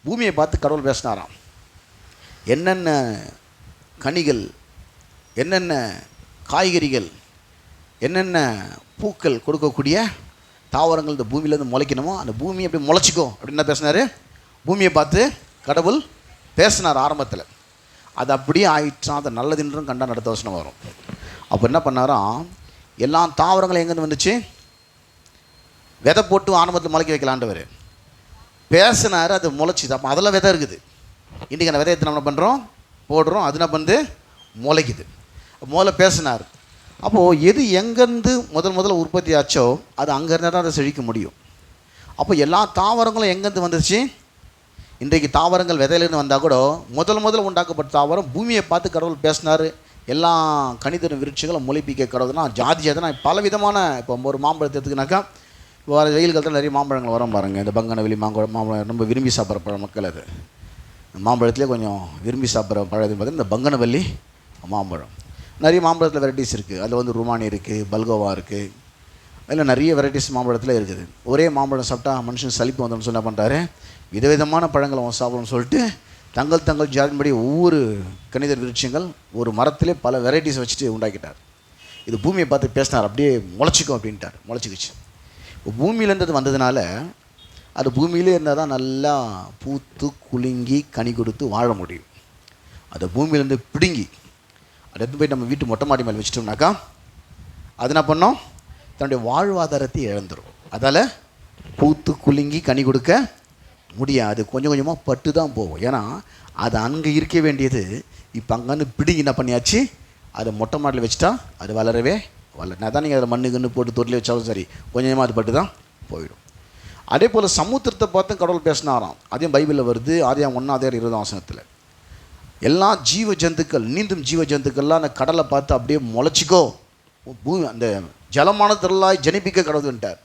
பூமியை பார்த்து கடவுள் பேசினாராம். என்னென்ன கனிகள், என்னென்ன காய்கறிகள், என்னென்ன பூக்கள் கொடுக்கக்கூடிய தாவரங்கள் இந்த பூமியிலேருந்து முளைக்கணுமோ அந்த பூமியை அப்படி முளைச்சிக்கோ அப்படின்னு பேசினார். பூமியை பார்த்து கடவுள் பேசினார் ஆரம்பத்தில். அது அப்படியே ஆயிடுச்சான். அதை நல்லதுன்றும் கண்டா அடுத்த வசனம் வரும். அப்போ என்ன பண்ணாராம், எல்லா தாவரங்களும் எங்கேருந்து வந்துச்சு? விதை போட்டு ஆரம்பத்தில் முளைக்க வைக்கலான்றவர் பேசினார். அது முளைச்சிது. அப்போ அதில் விதை இருக்குது. இன்றைக்கி அந்த விதையத்தை நம்ம என்ன பண்ணுறோம், போடுறோம். அது என்ன பண்ணுது, முளைக்குது. முதல்ல பேசினார். அப்போது எது எங்கேருந்து முதல்ல உற்பத்தி ஆச்சோ அது அங்கேருந்து தான் அதை செழிக்க முடியும். அப்போ எல்லா தாவரங்களும் எங்கேருந்து வந்துச்சு? இன்றைக்கு தாவரங்கள் விதையிலேருந்து வந்தால் கூட முதல்ல உண்டாக்கப்பட்ட தாவரம் பூமியை பார்த்து கடவுள் பேசினார். எல்லா கனிதரும் விருட்சங்களும் முளைப்பிக்க கடவுள்னா ஜாதி ஜாதினா பல விதமான. இப்போ ஒரு மாம்பழத்தை எடுத்துக்கினாக்கா, இப்போ வர வெயில் காலத்தில் நிறைய மாம்பழங்கள் வரும் பாருங்கள். இந்த பங்கனவெளி மாம்பழம் ரொம்ப விரும்பி சாப்பிட்ற பழம் மக்கள். அது மாம்பழத்துலேயே கொஞ்சம் விரும்பி சாப்பிட்ற பழம் பார்த்தீங்கன்னா இந்த பங்கனவெள்ளி மாம்பழம். நிறைய மாம்பழத்தில் வெரைட்டிஸ் இருக்குது. அதில் வந்து ருமானி இருக்குது, பல்கோவா இருக்குது, அதில் நிறைய வெரைட்டிஸ் மாம்பழத்தில் இருக்குது. ஒரே மாம்பழம் சாப்பிட்டா மனுஷன் சலிப்பு வந்தோம்னு சொன்ன பண்ணுறாரு, விதவிதமான பழங்களை அவன் சாப்பிடணும்னு சொல்லிட்டு தங்கள் ஜாதியின்படி ஒவ்வொரு கணிதர் விருட்சங்கள் ஒரு மரத்திலே பல வெரைட்டிஸ் வச்சுட்டு உண்டாக்கிட்டார். இது பூமியை பார்த்து பேசினார். அப்படியே முளைச்சிக்கும் அப்படின்ட்டார். முளைச்சிக்கிச்சு. இப்போ பூமியிலேருந்து வந்ததுனால அது பூமியிலே இருந்தால் தான் நல்லா பூத்து குலுங்கி கனி கொடுத்து வாழ முடியும். அதை பூமியிலேருந்து பிடுங்கி அதை எடுத்து போய் நம்ம வீட்டு மொட்டை மாடி மேலே வச்சிட்டோம்னாக்கா அது என்ன பண்ணோம், தன்னுடைய வாழ்வாதாரத்தை இழந்துடும். அதால் பூத்து குலுங்கி கனி கொடுக்க முடியாது. கொஞ்சம் கொஞ்சமாக பட்டு தான் போகும். ஏன்னா அது அங்கே இருக்க வேண்டியது இப்போ அங்கேருந்து பிடுங்கி என்ன பண்ணியாச்சு, அதை மொட்டை மாடியில் வச்சுட்டா அது வளரவே நான் தான் நீங்கள் அதில் மண்ணு போட்டு தொட்டில் வச்சாலும் சரி கொஞ்சமாக அது பட்டு தான் போயிடும். அதே போல் சமுத்திரத்தை பார்த்து கடவுள் பேசினாராம். அதையும் பைபிளில் வருது. ஆதியாகமம் 1 அதிகாரம் 20 வசனத்தில் எல்லா ஜீவ ஜந்துக்கள், நீந்தும் ஜீவ ஜந்துக்கள்லாம் அந்த கடலை பார்த்து அப்படியே முளைச்சிக்கோ, அந்த ஜலமானதெல்லாம் ஜனிப்பிக்க கடவுள்ன்ட்டார்.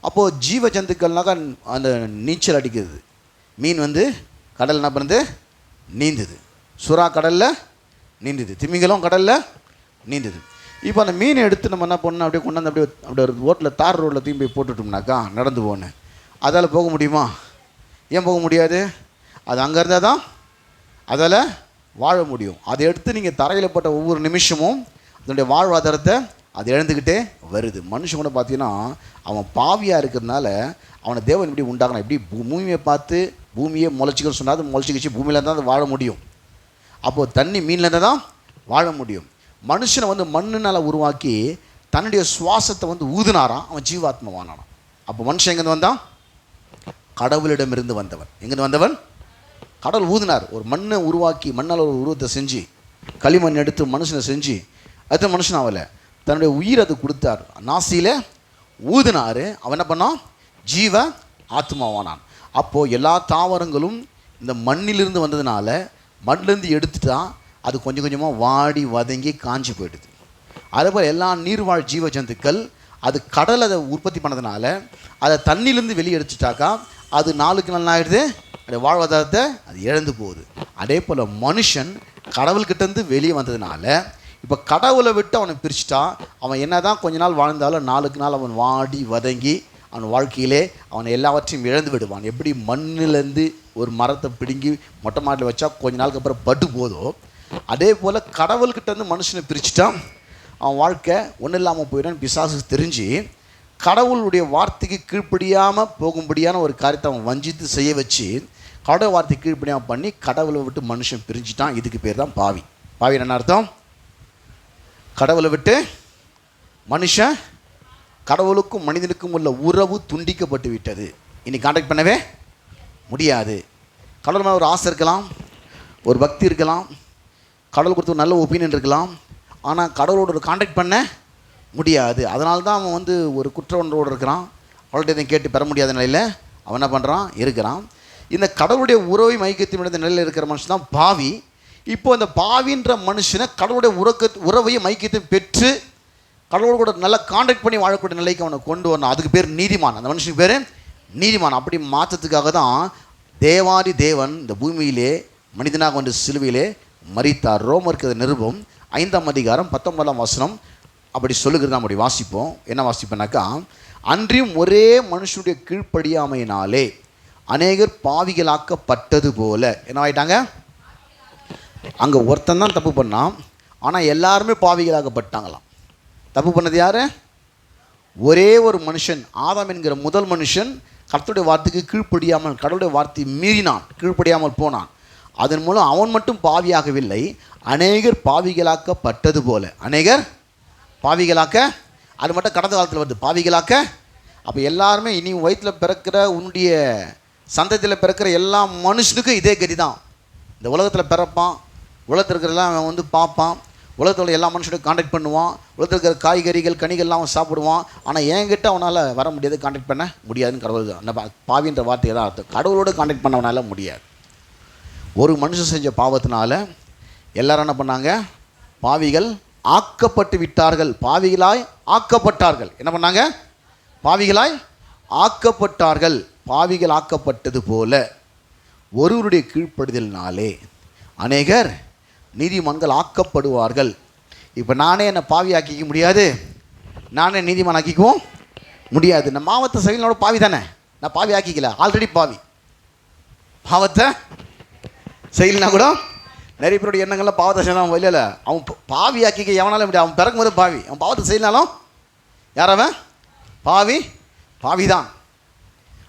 அப்போது ஜீவ ஜந்துக்கள்னாக்கா அந்த நீச்சல் அடிக்கிறது. மீன் வந்து கடல் என்ன பண்ணுது, நீந்துது. சுறா கடலில் நீந்துது, திமிங்கலம் கடலில் நீந்துது. இப்போ அந்த மீனை எடுத்து நம்ம என்ன பண்ணணும், அப்படியே கொண்டாந்து அப்படியே ஒரு ரோட்டில் தார் ரோட்டில் தூக்கி போய் போட்டுட்டோம்னாக்கா நடந்து போகணும். அதால் போக முடியுமா? ஏன் போக முடியாது? அது அங்கே இருந்தால் தான் அதில் வாழ முடியும். அதை எடுத்து நீங்கள் தரையில் போட்ட ஒவ்வொரு நிமிஷமும் அதனுடைய வாழ்வாதாரத்தை அது இழந்துக்கிட்டே வருது. மனுஷன் கூட பார்த்தீங்கன்னா அவன் பாவியாக இருக்கிறதுனால அவனை தேவன் இப்படி உண்டாகணும். இப்படி பூமியை பார்த்து பூமியை முளைச்சிக்கன்னு சொன்னால் அது முளைச்சிக்கிச்சு, பூமியில் தான் அது வாழ முடியும். அப்போது தண்ணி மீன்லேருந்து தான் வாழ முடியும். மனுஷனை வந்து மண்ணுனால் உருவாக்கி தன்னுடைய சுவாசத்தை வந்து ஊதுனாரான், அவன் ஜீவாத்மாவானான். அப்போ மனுஷன் எங்கேருந்து வந்தான்? கடவுளிடமிருந்து வந்தவன். எங்கேருந்து வந்தவன்? கடவுள் ஊதினார். ஒரு மண்ணை உருவாக்கி மண்ணால் ஒரு உருவத்தை செஞ்சு களிமண் எடுத்து மனுஷனை செஞ்சு அது மனுஷன் அவளை தன்னுடைய உயிர் அது கொடுத்தார். நாசியில் ஊதினார். அவன் என்ன பண்ணான்? ஜீவ ஆத்மாவானான். அப்போது எல்லா தாவரங்களும் இந்த மண்ணிலிருந்து வந்ததுனால மண்ணிலேருந்து எடுத்துட்டா அது கொஞ்சம் கொஞ்சமாக வாடி வதங்கி காஞ்சி போயிடுது. அதேபோல் எல்லா நீர்வாழ் ஜீவ ஜந்துக்கள் அது கடல் அதை உற்பத்தி பண்ணதுனால அதை தண்ணியிலேருந்து வெளியே எடுத்துட்டாக்கா அது நாளுக்கு நாள் ஆகிடுது, அது வாழ்வாதாரத்தை அது இழந்து போகுது. அதே போல் மனுஷன் கடவுள்கிட்டேருந்து வெளியே வந்ததுனால இப்போ கடவுளை விட்டு அவனை பிரிச்சுட்டா அவன் என்ன தான் கொஞ்ச நாள் வாழ்ந்தாலும் நாளுக்கு நாள் அவன் வாடி வதங்கி அவன் வாழ்க்கையிலே அவனை எல்லாவற்றையும் இழந்து விடுவான். எப்படி மண்ணிலேருந்து ஒரு மரத்தை பிடுங்கி மொட்டை மாட்டில் வச்சா கொஞ்ச நாளுக்கு அப்புறம் பட்டு போதோ, அதே போல் கடவுள்கிட்டேருந்து மனுஷனை பிரிச்சுட்டா அவன் வாழ்க்கை ஒன்றும் இல்லாமல் போயிடான்னு பிசாசு தெரிஞ்சு கடவுளுடைய வார்த்தைக்கு கீழ்ப்படியாமல் போகும்படியான ஒரு காரியத்தை அவன் வஞ்சித்து செய்ய வச்சு கடவுள் வார்த்தைக்கு கீழ்ப்படியாமல் பண்ணி கடவுளை விட்டு மனுஷன் பிரிஞ்சுட்டான். இதுக்கு பேர் தான் பாவி. பாவி என்ன அர்த்தம்? கடவுளை விட்டு மனுஷன், கடவுளுக்கும் மனிதனுக்கும் உள்ள உறவு துண்டிக்கப்பட்டு விட்டது. இனி கான்டாக்ட் பண்ணவே முடியாது. கடவுள் மேலே ஒரு ஆசை இருக்கலாம், ஒரு பக்தி இருக்கலாம், கடவுள் கொடுத்த ஒரு நல்ல ஒப்பீனியன் இருக்கலாம், ஆனால் கடவுளோட ஒரு கான்டாக்ட் பண்ண முடியாது. அதனால தான் அவன் வந்து ஒரு குற்ற ஒன்றோடு இருக்கிறான். அவள்கிட்ட இதை கேட்டு பெற முடியாத நிலையில் அவன் என்ன பண்ணுறான், இருக்கிறான். இந்த கடவுளுடைய உறவை மைக்கத்தின் நிலையில் இருக்கிற மனுஷன் தான் பாவி. இப்போ இந்த பாவின்ற மனுஷனை கடவுளுடைய உறவையும் மைக்கத்தையும் பெற்று கடவுள் கூட நல்லா கான்டாக்ட் பண்ணி வாழக்கூடிய நிலைக்கு அவனை கொண்டு வரணும். அதுக்கு பேர் நீதிமான். அந்த மனுஷனுக்கு பேர் நீதிமான். அப்படி மாற்றத்துக்காக தான் தேவாதி தேவன் இந்த பூமியிலே மனிதனாக வந்து சிலுவையிலே மரித்தார். ரோமருக்கு நிருபம் 5ஆம் அதிகாரம் 19ஆம் வசனம் அப்படி சொல்லுகிறது. தான் அப்படி வாசிப்போம். என்ன வாசிப்பேனாக்கா, அன்றியும் ஒரே மனுஷனுடைய கீழ்ப்படியாமையினாலே அநேகர் பாவிகளாக்கப்பட்டது போல. என்ன ஆகிட்டாங்க? அங்கே ஒருத்தன் தான் தப்பு பண்ணான், ஆனால் எல்லாருமே பாவிகளாக்கப்பட்டாங்களாம். தப்பு பண்ணது யார்? ஒரே ஒரு மனுஷன், ஆதாம் என்கிற முதல் மனுஷன் கர்த்தருடைய வார்த்தைக்கு கீழ்ப்படியாமல் கடவுளுடைய வார்த்தையை மீறினான், கீழ்ப்படியாமல் போனான். அதன் மூலம் அவன் மட்டும் பாவியாகவில்லை, அநேகர் பாவிகளாக்கப்பட்டது போல. அநேகர் பாவிகளாக்க, அது மட்டும் கடந்த காலத்தில் வருது, பாவிகளாக்க. அப்போ எல்லாருமே இனி வயிற்றில் பிறக்கிற உன்னுடைய சந்ததியில் பிறக்கிற எல்லா மனுஷனுக்கும் இதே கதி தான். இந்த உலகத்தில் பிறப்பான், உலகத்தில் இருக்கிறதெல்லாம் அவன் வந்து பார்ப்பான், உலகத்தோட எல்லா மனுஷனுக்கும் கான்டாக்ட் பண்ணுவான், உலகத்தில் இருக்கிற காய்கறிகள் கனிகள்லாம் அவன் சாப்பிடுவான். ஆனால் என்கிட்ட அவனால் வர முடியாது, கான்டாக்ட் பண்ண முடியாதுன்னு கடவுள் அந்த பாவின்ற வார்த்தையை தான் அர்த்தம். கடவுளோடு கான்டாக்ட் பண்ணவனால முடியாது. ஒரு மனுஷன் செஞ்ச பாவத்தினால எல்லாரும் என்ன பண்ணாங்க? பாவிகள் ஆக்கப்பட்டு விட்டார்கள். பாவிகளாய் ஆக்கப்பட்டார்கள். என்ன பண்ணாங்க? பாவிகளாய் ஆக்கப்பட்டார்கள். பாவிகள் ஆக்கப்பட்டது போல ஒருவருடைய கீழ்ப்படுதலினாலே அநேகர் நீதிமான்கள் ஆக்கப்படுவார்கள். இப்போ நானே என்னை பாவி ஆக்கிக்க முடியாது, நானே நீதிமான் ஆக்கிக்கவும் முடியாது. நான் பாவத்தை செயலோட பாவி தானே, நான் பாவி ஆக்கிக்கல, ஆல்ரெடி பாவி. பாவத்தை செயல்னா கூட நிறைய பேருடைய எண்ணங்கள்லாம் பாவத்தை செய்யலாம். இல்லை அவன் பாவி ஆக்கிக்க எவனாலும் முடியாது. அவன் பிறக்கும் போது பாவி, அவன் பாவத்தை செய்யலாலும் யார் அவன்? பாவி, பாவிதான்.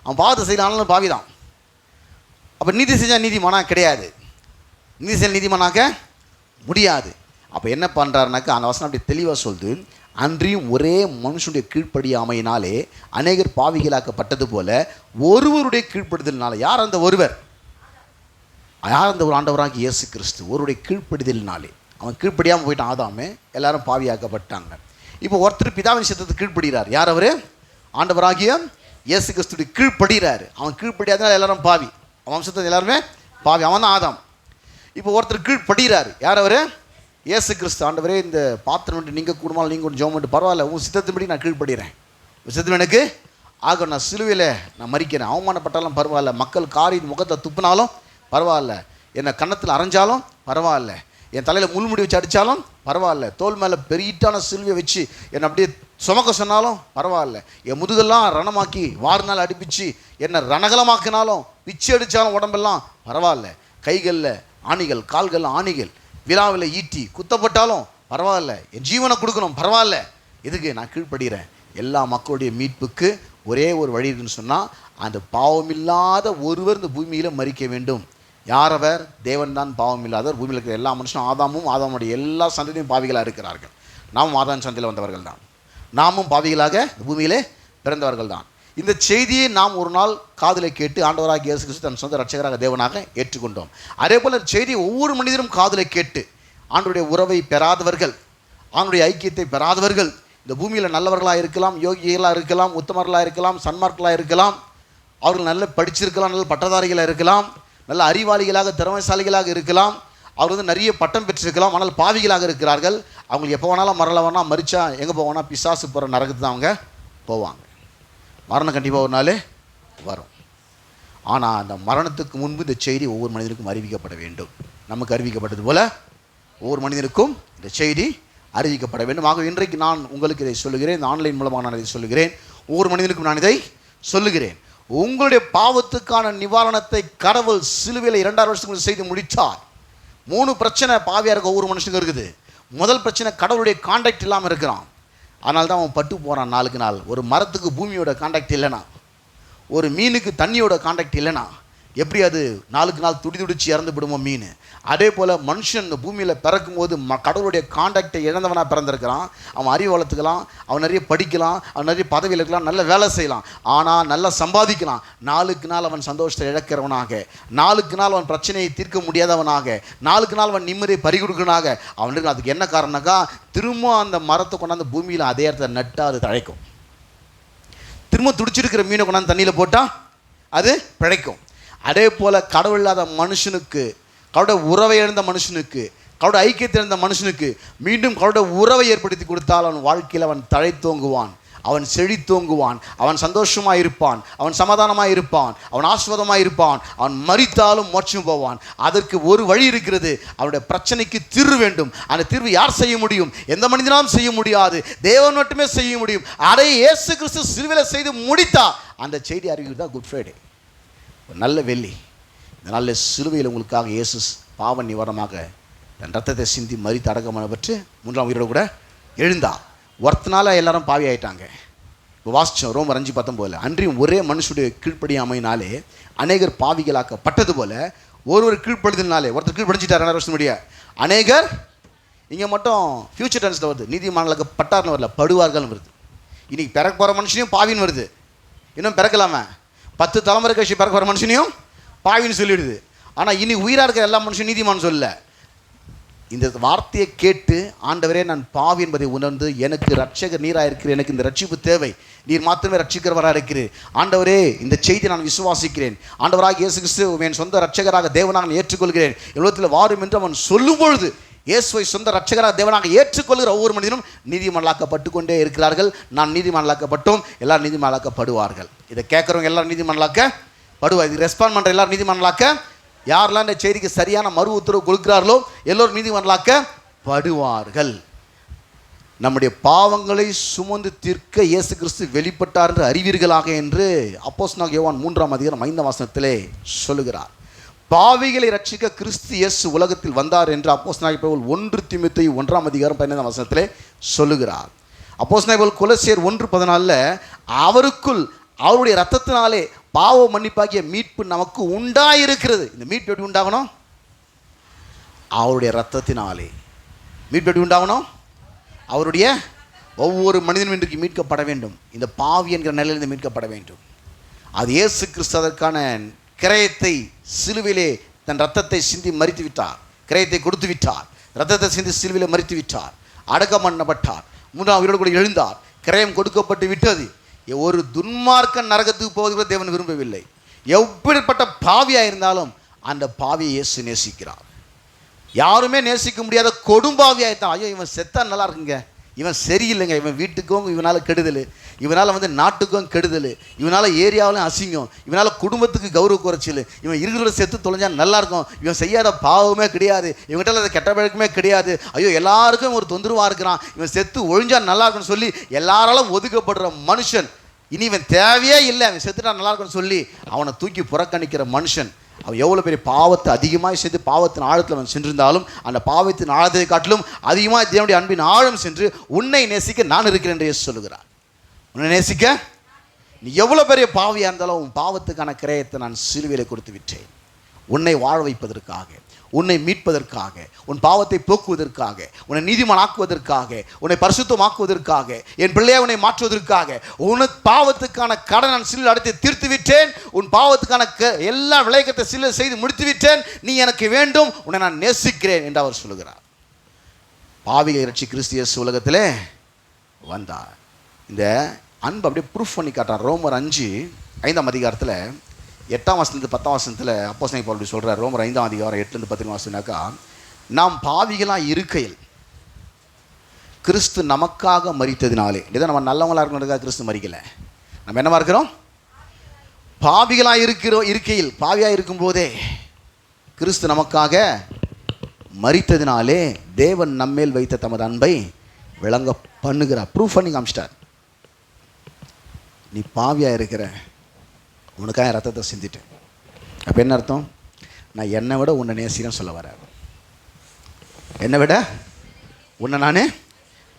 அவன் பாவத்தை செய்யலாலும் பாவி தான். அப்போ நீதி செஞ்சால் நீதிமானா கிடையாது, நீதி செஞ்ச நீதிமானாக்க முடியாது. அப்போ என்ன பண்ணுறாருனாக்கா அந்த வசனம் அப்படி தெளிவாக சொல்லுது, அன்றியும் ஒரே மனுஷனுடைய கீழ்ப்படியாமையினாலே அநேகர் பாவிகளாக்கப்பட்டது போல ஒருவருடைய கீழ்ப்படுதலினால. யார் அந்த ஒருவர்? யார் அந்த ஒரு ஆண்டவராகி இயேசு கிறிஸ்து. ஒருவருடைய கீழ்ப்படிதலினாலே, அவன் கீழ்ப்படியாமல் போயிட்டான் ஆதாமே, எல்லாரும் பாவியாக்கப்பட்டாங்க. இப்போ ஒருத்தர் பிதாவின் சித்தத்துக்கு கீழ்ப்படுகிறார். யார் அவர்? ஆண்டவராகிய இயேசு கிறிஸ்துடைய கீழ்ப்படுகிறார். அவன் கீழ்ப்படியாதனால எல்லாரும் பாவி, அவன் வம்சத்தில் எல்லாருமே பாவி, அவன் தான் ஆதாம். இப்போ ஒருத்தர் கீழ்ப்படுகிறார். யார் அவர்? இயேசு கிறிஸ்து. ஆண்டவரே இந்த பாத்திரம் விட்டு நீங்கள் கூடுமாலும் நீங்கள் ஒரு ஜோம் பண்ணிட்டு பரவாயில்ல, உன் சித்தத்தின்படி நான் கீழ்ப்படுகிறேன், உன் சித்தம் எனக்கு ஆக நான் சிலுவையில் நான் மறிக்கிறேன், அவமானப்பட்டாலும் பரவாயில்ல, மக்கள் காரி முகத்தை துப்புனாலும் பரவாயில்ல, என்னை கன்னத்தில் அரைஞ்சாலும் பரவாயில்ல, என் தலையில் முள்முடி வச்சு அடித்தாலும் பரவாயில்ல, தோல் மேலே பெரியட்டான சிலுவையை வச்சு என்னை அப்படியே சுமக்க சொன்னாலும் பரவாயில்ல, என் முதுகெல்லாம் ரணமாக்கி வாரினால் அடிப்பிச்சு என்னை ரணகலமாக்கினாலும் பிச்சு அடித்தாலும் உடம்பெல்லாம் பரவாயில்ல, கைகளில் ஆணிகள் கால்களில் ஆணிகள் விழாவில் ஈட்டி குத்தப்பட்டாலும் பரவாயில்ல, என் ஜீவனை கொடுக்கணும் பரவாயில்ல, இதுக்கு நான் கீழ்ப்படுகிறேன். எல்லா மக்களுடைய மீட்புக்கு ஒரே ஒரு வழி இருக்குன்னு சொன்னால் அந்த பாவமில்லாத ஒருவர் இந்த பூமியில் மறிக்க வேண்டும். யார் அவர்? தேவன் தான் பாவம் இல்லாதவர். பூமியில் இருக்கிற எல்லா மனுஷனும் ஆதாமுடைய எல்லா சந்ததியும் பாவிகளாக இருக்கிறார்கள். நாமும் ஆதாம் சந்தையில் வந்தவர்கள் தான். நாமும் பாவிகளாக பூமியிலே பிறந்தவர்கள் தான். இந்த செய்தியை நாம் ஒரு நாள் காதில் கேட்டு ஆண்டவராக இயேசு கிறிஸ்து தன் சொந்த ரட்சகராக தேவனாக ஏற்றுக்கொண்டோம். அதே போல் செய்தியை ஒவ்வொரு மனிதரும் காதில் கேட்டு ஆண்டுடைய உறவை பெறாதவர்கள், ஆண்டுடைய ஐக்கியத்தை பெறாதவர்கள், இந்த பூமியில் நல்லவர்களாக இருக்கலாம், யோகிகளாக இருக்கலாம், உத்தமர்களாக இருக்கலாம், சன்மார்களாக இருக்கலாம், அவர்கள் நல்ல படிச்சிருக்கலாம், நல்ல பட்டதாரிகளாக இருக்கலாம், நல்ல அறிவாளிகளாக திறமைசாலிகளாக இருக்கலாம், அவர் நிறைய பட்டம் பெற்றிருக்கலாம், ஆனால் பாவிகளாக இருக்கிறார்கள். அவங்களுக்கு எப்போ வேணாலும் மரணம் மறிச்சா எங்கே போவாங்கன்னா பிசாசு போகிற நரகத்து தான் அவங்க போவாங்க. மரணம் கண்டிப்பாக ஒரு நாள் வரும். ஆனால் அந்த மரணத்துக்கு முன்பு இந்த செய்தி ஒவ்வொரு மனிதனுக்கும் அறிவிக்கப்பட வேண்டும். நமக்கு அறிவிக்கப்பட்டது போல் ஒவ்வொரு மனிதனுக்கும் இந்த செய்தி அறிவிக்கப்பட வேண்டும். ஆக இன்றைக்கு நான் உங்களுக்கு இதை சொல்லுகிறேன். இந்த ஆன்லைன் மூலமாக நான் இதை சொல்லுகிறேன். ஒவ்வொரு மனிதனுக்கும் நான் இதை சொல்லுகிறேன். உங்களுடைய பாவத்துக்கான நிவாரணத்தை கடவுள் சிலுவையில் 2000 வருஷத்துக்கு செய்து முடித்தார். 3 பிரச்சனை பாவியாக இருக்க ஒவ்வொரு மனுஷனுக்கும் இருக்குது. முதல் பிரச்சனை கடவுளுடைய கான்டாக்ட் இல்லாமல் இருக்கிறான். அதனால தான் அவன் பட்டு போகிறான். நாளுக்கு நாள் ஒரு மரத்துக்கு பூமியோட கான்டாக்ட் இல்லைனா, ஒரு மீனுக்கு தண்ணியோட கான்டாக்ட் இல்லைனா எப்படி அது நாளுக்கு நாள் துடிச்சு இறந்து விடுமோ மீன். அதே போல் மனுஷன் இந்த பூமியில் பிறக்கும் போது கடவுளுடைய கான்டாக்டை இழந்தவனாக பிறந்திருக்கிறான். அவன் அறிவு வளர்த்துக்கலாம், அவன் நிறைய படிக்கலாம், அவன் நிறைய பதவியில் இருக்கலாம், நல்ல வேலை செய்யலாம், ஆனால் நல்லா சம்பாதிக்கலாம். நாளுக்கு நாள் அவன் சந்தோஷத்தை இழக்கிறவனாக, நாளுக்கு நாள் அவன் பிரச்சனையை தீர்க்க முடியாதவனாக, நாளுக்கு நாள் அவன் நிம்மதியை பறிகொடுக்கனாக அவனுக்கு. அதுக்கு என்ன காரணம்னாக்கா, திரும்ப அந்த மரத்தை கொண்டாந்து பூமியில் அதே இடத்துல நட்டால் அது தழைக்கும். திரும்ப துடிச்சிருக்கிற மீனை கொண்டாந்து தண்ணியில் போட்டால் அது பிழைக்கும். அதே போல் கடவுள் இல்லாத மனுஷனுக்கு, கடவுளோட உறவை இழந்த மனுஷனுக்கு, கடவுளோட ஐக்கியத்தை இழந்த மனுஷனுக்கு மீண்டும் கடவுளோட உறவை ஏற்படுத்தி கொடுத்தால் அவன் வாழ்க்கையில் அவன் தழைத்தோங்குவான், அவன் செழித்தோங்குவான், அவன் சந்தோஷமாக இருப்பான், அவன் சமாதானமாக இருப்பான், அவன் ஆஸ்வாதமாக இருப்பான், அவன் மரித்தாலும் மோட்சம் போவான். அதற்கு ஒரு வழி இருக்கிறது. அவனுடைய பிரச்சனைக்கு தீர்வு வேண்டும். அந்த தீர்வு யார் செய்ய முடியும்? எந்த மனிதனாலும் செய்ய முடியாது, தேவன் மட்டுமே செய்ய முடியும். அதை இயேசு கிறிஸ்து சிலுவையில் செய்து முடித்தா. அந்த செய்தி அறிவிக்கிறது தான் குட் ஃப்ரைடே, ஒரு நல்ல வெள்ளி. இந்த நல்ல சிலுவையில் உங்களுக்காக இயேசு பாவ நிவாரணமாக தன் ரத்தத்தை சிந்தி மரித்து அடக்கமான பெற்று 3ஆம் உயிரோடு கூட எழுந்தா. ஒருத்தனால எல்லாரும் பாவி ஆயிட்டாங்க. இப்போ வாசித்தோம் ரோமர் 5:19. அன்றியும் ஒரே மனுஷனுடைய கீழ்ப்படியாமையினாலே அநேகர் பாவிகளாக்கப்பட்டது போல ஒருவர் கீழ்ப்படுதலினாலே, ஒருத்தர் கீழ்ப்படிச்சிட்டார் 2 வருஷம் முடிய, அநேகர், இங்கே மட்டும் ஃபியூச்சர் டென்ஸில் வருது, நீதிமான்களுக்கு வரல, படுவார்கள்னு வருது. இன்றைக்கி பிறக்க போகிற மனுஷனையும் பாவின்னு வருது. இன்னும் பிறக்கலாமா? 10 தலைமுறை கழிச்சு பிறக்க போகிற மனுஷனையும் பாவின்னு சொல்லிடுது. ஆனால் இனி உயிராக இருக்கிற எல்லா மனுஷனும் நீதிமான்னு சொல்ல. இந்த வார்த்தையை கேட்டு, ஆண்டவரே நான் பாவி என்பதை உணர்ந்து, எனக்கு ரட்சகர் நீராக இருக்கிற, எனக்கு இந்த ரட்சிப்பு தேவை, நீர் மாத்திரமே ரட்சிக்கிறவராக இருக்கிறேன், ஆண்டவரே இந்த செய்தி நான் விசுவாசிக்கிறேன், ஆண்டவராக இயேசு கிறிஸ்து என் சொந்த ரட்சகராக தேவனாக ஏற்றுக்கொள்கிறேன், எவ்வளத்தில் வாரும் என்று அவன் சொல்லும் பொழுது இயேசுவை சொந்த ரட்சகராக தேவனாக ஏற்றுக்கொள்கிற ஒவ்வொரு மனிதனும் நீதிமன்றாக்கப்பட்டு கொண்டே இருக்கிறார்கள். நான் நீதிமன்றாக்கப்பட்டோம், எல்லாரும் நீதிமன்றாக்கப்படுவார்கள். இதை கேட்குறவங்க எல்லாரும் நீதிமன்றாக்கப்படுவார். இது ரெஸ்பாண்ட் பண்ணுற எல்லாரும் நீதிமன்றாக்க, யாரெல்லாம் இந்த செய்திக்கு சரியான மறு உத்தரவு கொடுக்கிறார்களோ எல்லோரும் நீதிமன்றாக்கப்படுவார்கள். நம்முடைய பாவங்களை சுமந்து தீர்க்க இயேசு கிறிஸ்து வெளிப்பட்டார் என்று அறிவீர்களாக என்று அப்போஸ்தலனாகிய யோவான் 3ஆம் அதிகாரம் 5ஆம் வசனத்திலே சொல்லுகிறார். பாவிகளை ரட்சிக்க கிறிஸ்து இயேசு உலகத்தில் வந்தார் என்று அப்போஸ்தலனாகிய பவுல் 1 தீமோத்தேயு 1ஆம் அதிகாரம் 15ஆம் வசனத்திலே சொல்லுகிறார். அப்போஸ்தலனாகிய பவுல் கொலோசியர் 1:14 அவருக்குள் அவருடைய இரத்தத்தினாலே பாவ மன்னிப்பாகிய மீட்பு நமக்கு உண்டாயிருக்கிறது. இந்த மீட்பு எப்படி உண்டாகணும்? அவருடைய இரத்தத்தினாலே. மீட்பு எப்படி உண்டாகணும்? அவருடைய ஒவ்வொரு மனிதனும் இன்றைக்கு மீட்கப்பட வேண்டும். இந்த பாவி என்கிற நிலையிலிருந்து மீட்கப்பட வேண்டும். அது இயேசு கிறிஸ்து அதற்கான கிரயத்தை சிலுவிலே தன் ரத்தத்தை சிந்தி மரித்து விட்டார். கிரயத்தை கொடுத்து விட்டார். ரத்தத்தை சிந்தி சிலுவிலே மரித்து விட்டார். அடக்கம் பண்ணப்பட்டார். 3ஆம் உயிரோடு கூட எழுந்தார். கிரயம் கொடுக்கப்பட்டு விட்டது. ஒரு துன்மார்க்க நரகத்துக்கு போவது கூட தேவன் விரும்பவில்லை. எப்படிப்பட்ட பாவியாக இருந்தாலும் அந்த பாவியை இயேசு நேசிக்கிறார். யாருமே நேசிக்க முடியாத கொடும்பாவியாக தான், ஐயோ இவன் செத்தா நல்லா இருக்குங்க, இவன் சரியில்லைங்க, இவன் வீட்டுக்கும் இவனால் கெடுதல், இவனால் வந்து நாட்டுக்கும் கெடுதல், இவனால் ஏரியாவிலும் அசிங்கம், இவனால் குடும்பத்துக்கு கௌரவ குறைச்சல், இவன் இருக்கிற செத்து தொலைஞ்சா நல்லாயிருக்கும், இவன் செய்யாத பாவமே கிடையாது, இவன்கிட்ட அதை கெட்ட பழக்கமே கிடையாது, ஐயோ எல்லாருக்கும் ஒரு தொந்தரவாக இருக்கிறான், இவன் செத்து ஒழிஞ்சா நல்லா இருக்குன்னு சொல்லி எல்லாராலும் ஒதுக்கப்படுற மனுஷன், இனி இவன் தேவையே இல்லை, அவன் செத்துட்டா நல்லா இருக்குன்னு சொல்லி அவனை தூக்கி புறக்கணிக்கிற மனுஷன், அவன் எவ்வளோ பெரிய பாவத்தை அதிகமாக செய்து பாவத்தின் ஆழத்தில் அவன் சென்றிருந்தாலும் அந்த பாவத்தின் ஆழத்தை காட்டிலும் அதிகமாக தேவனுடைய அன்பின் ஆழம் சென்று உன்னை நேசிக்க நான் இருக்கிறேன் என்று இயேசு சொல்லுகிறார். உன்னை நேசிக்க நீ எவ்வளோ பெரிய பாவியாக இருந்தாலும் உன் பாவத்துக்கான கிரயத்தை நான் சிலுவையில் கொடுத்து விட்டேன். உன்னை வாழ வைப்பதற்காக, உன்னை மீட்பதற்காக, உன் பாவத்தை போக்குவதற்காக, உன்னை நீதிமானாக்குவதற்காக, உன்னை பரிசுத்தமாக்குவதற்காக, என் பிள்ளையை உன்னை மாற்றுவதற்காக, உனக்கு பாவத்துக்கான கடன் நான் சிலுவையில் அடைத்து தீர்த்து விட்டேன். உன் பாவத்துக்கான எல்லா விளையத்தை சிலுவையில் செய்து முடித்து விட்டேன். நீ எனக்கு வேண்டும், உன்னை நான் நேசிக்கிறேன் என்று அவர் சொல்லுகிறார். பாவிகளை ரட்சி கிறிஸ்து இயேசு உலகத்திலே வந்தார். இந்த அன்பு அப்படியே ப்ரூஃப் பண்ணி காட்டுறார். ரோமர் 5:5 அதிகாரத்தில் 8ஆம் வசனத்து 10ஆம் வசனத்தில் அப்போஸ்தலன் பவுல் அப்படி சொல்கிறார். ரோமர் 5ஆம் அதிகாரம் 8-10 வசனம்னாக்கா, நாம் பாவிகளாக இருக்கையில் கிறிஸ்து நமக்காக மரித்ததினாலே, இதான் நம்ம நல்லவங்களாக இருக்கணுன்றதுக்காக கிறிஸ்து மரிக்கலை, நம்ம என்னவா இருக்கிறோம், பாவிகளாக இருக்கையில், பாவியாக இருக்கும்போதே கிறிஸ்து நமக்காக மரித்ததினாலே தேவன் நம்மேல் வைத்த தமது அன்பை விளங்க பண்ணுகிறார். ப்ரூஃப் பண்ணி காமிச்சிட்டார். நீ பாவியாக இருக்கிற, உனக்காக ரத்தத்தை சிந்திட்டேன். அப்போ என்ன அர்த்தம், நான் என்னை விட உன்னை நேசிக்கிறேன்னு சொல்ல வரேன். என்னை விட உன்னை நான்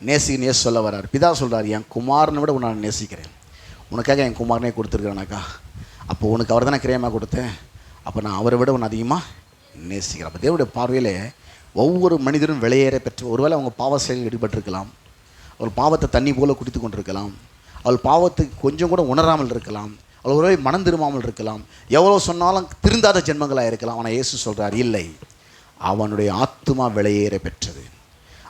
நேசிக்கிறேன் சொல்ல வர்றார். பிதா சொல்கிறார், என் குமாரனை விட உன்னை நான் நேசிக்கிறேன், உனக்காக என் குமாரனே கொடுத்துருக்கிறேனாக்கா. அப்போ உனக்கு அவர் தானே கிரயமாக கொடுத்தேன், அப்போ நான் அவரை விட உன்னை அதிகமாக நேசிக்கிறேன். அப்போ தேவனுடைய பார்வையில் ஒவ்வொரு மனிதரும் வெளியேற பெற்று, ஒருவேளை அவங்க பாவ செயலில் ஈடுபட்டிருக்கலாம், அவள் பாவத்தை தண்ணி போல குடித்து கொண்டிருக்கலாம், அவள் பாவத்துக்கு கொஞ்சம் கூட உணராமல் இருக்கலாம், அவள் ஒருவேளை மனம் திரும்பாமல் இருக்கலாம், எவ்வளோ சொன்னாலும் திருந்தாத ஜென்மங்களாக இருக்கலாம். ஆனால் இயேசு சொல்கிறார், இல்லை, அவனுடைய ஆத்துமா வெளியேற பெற்றது,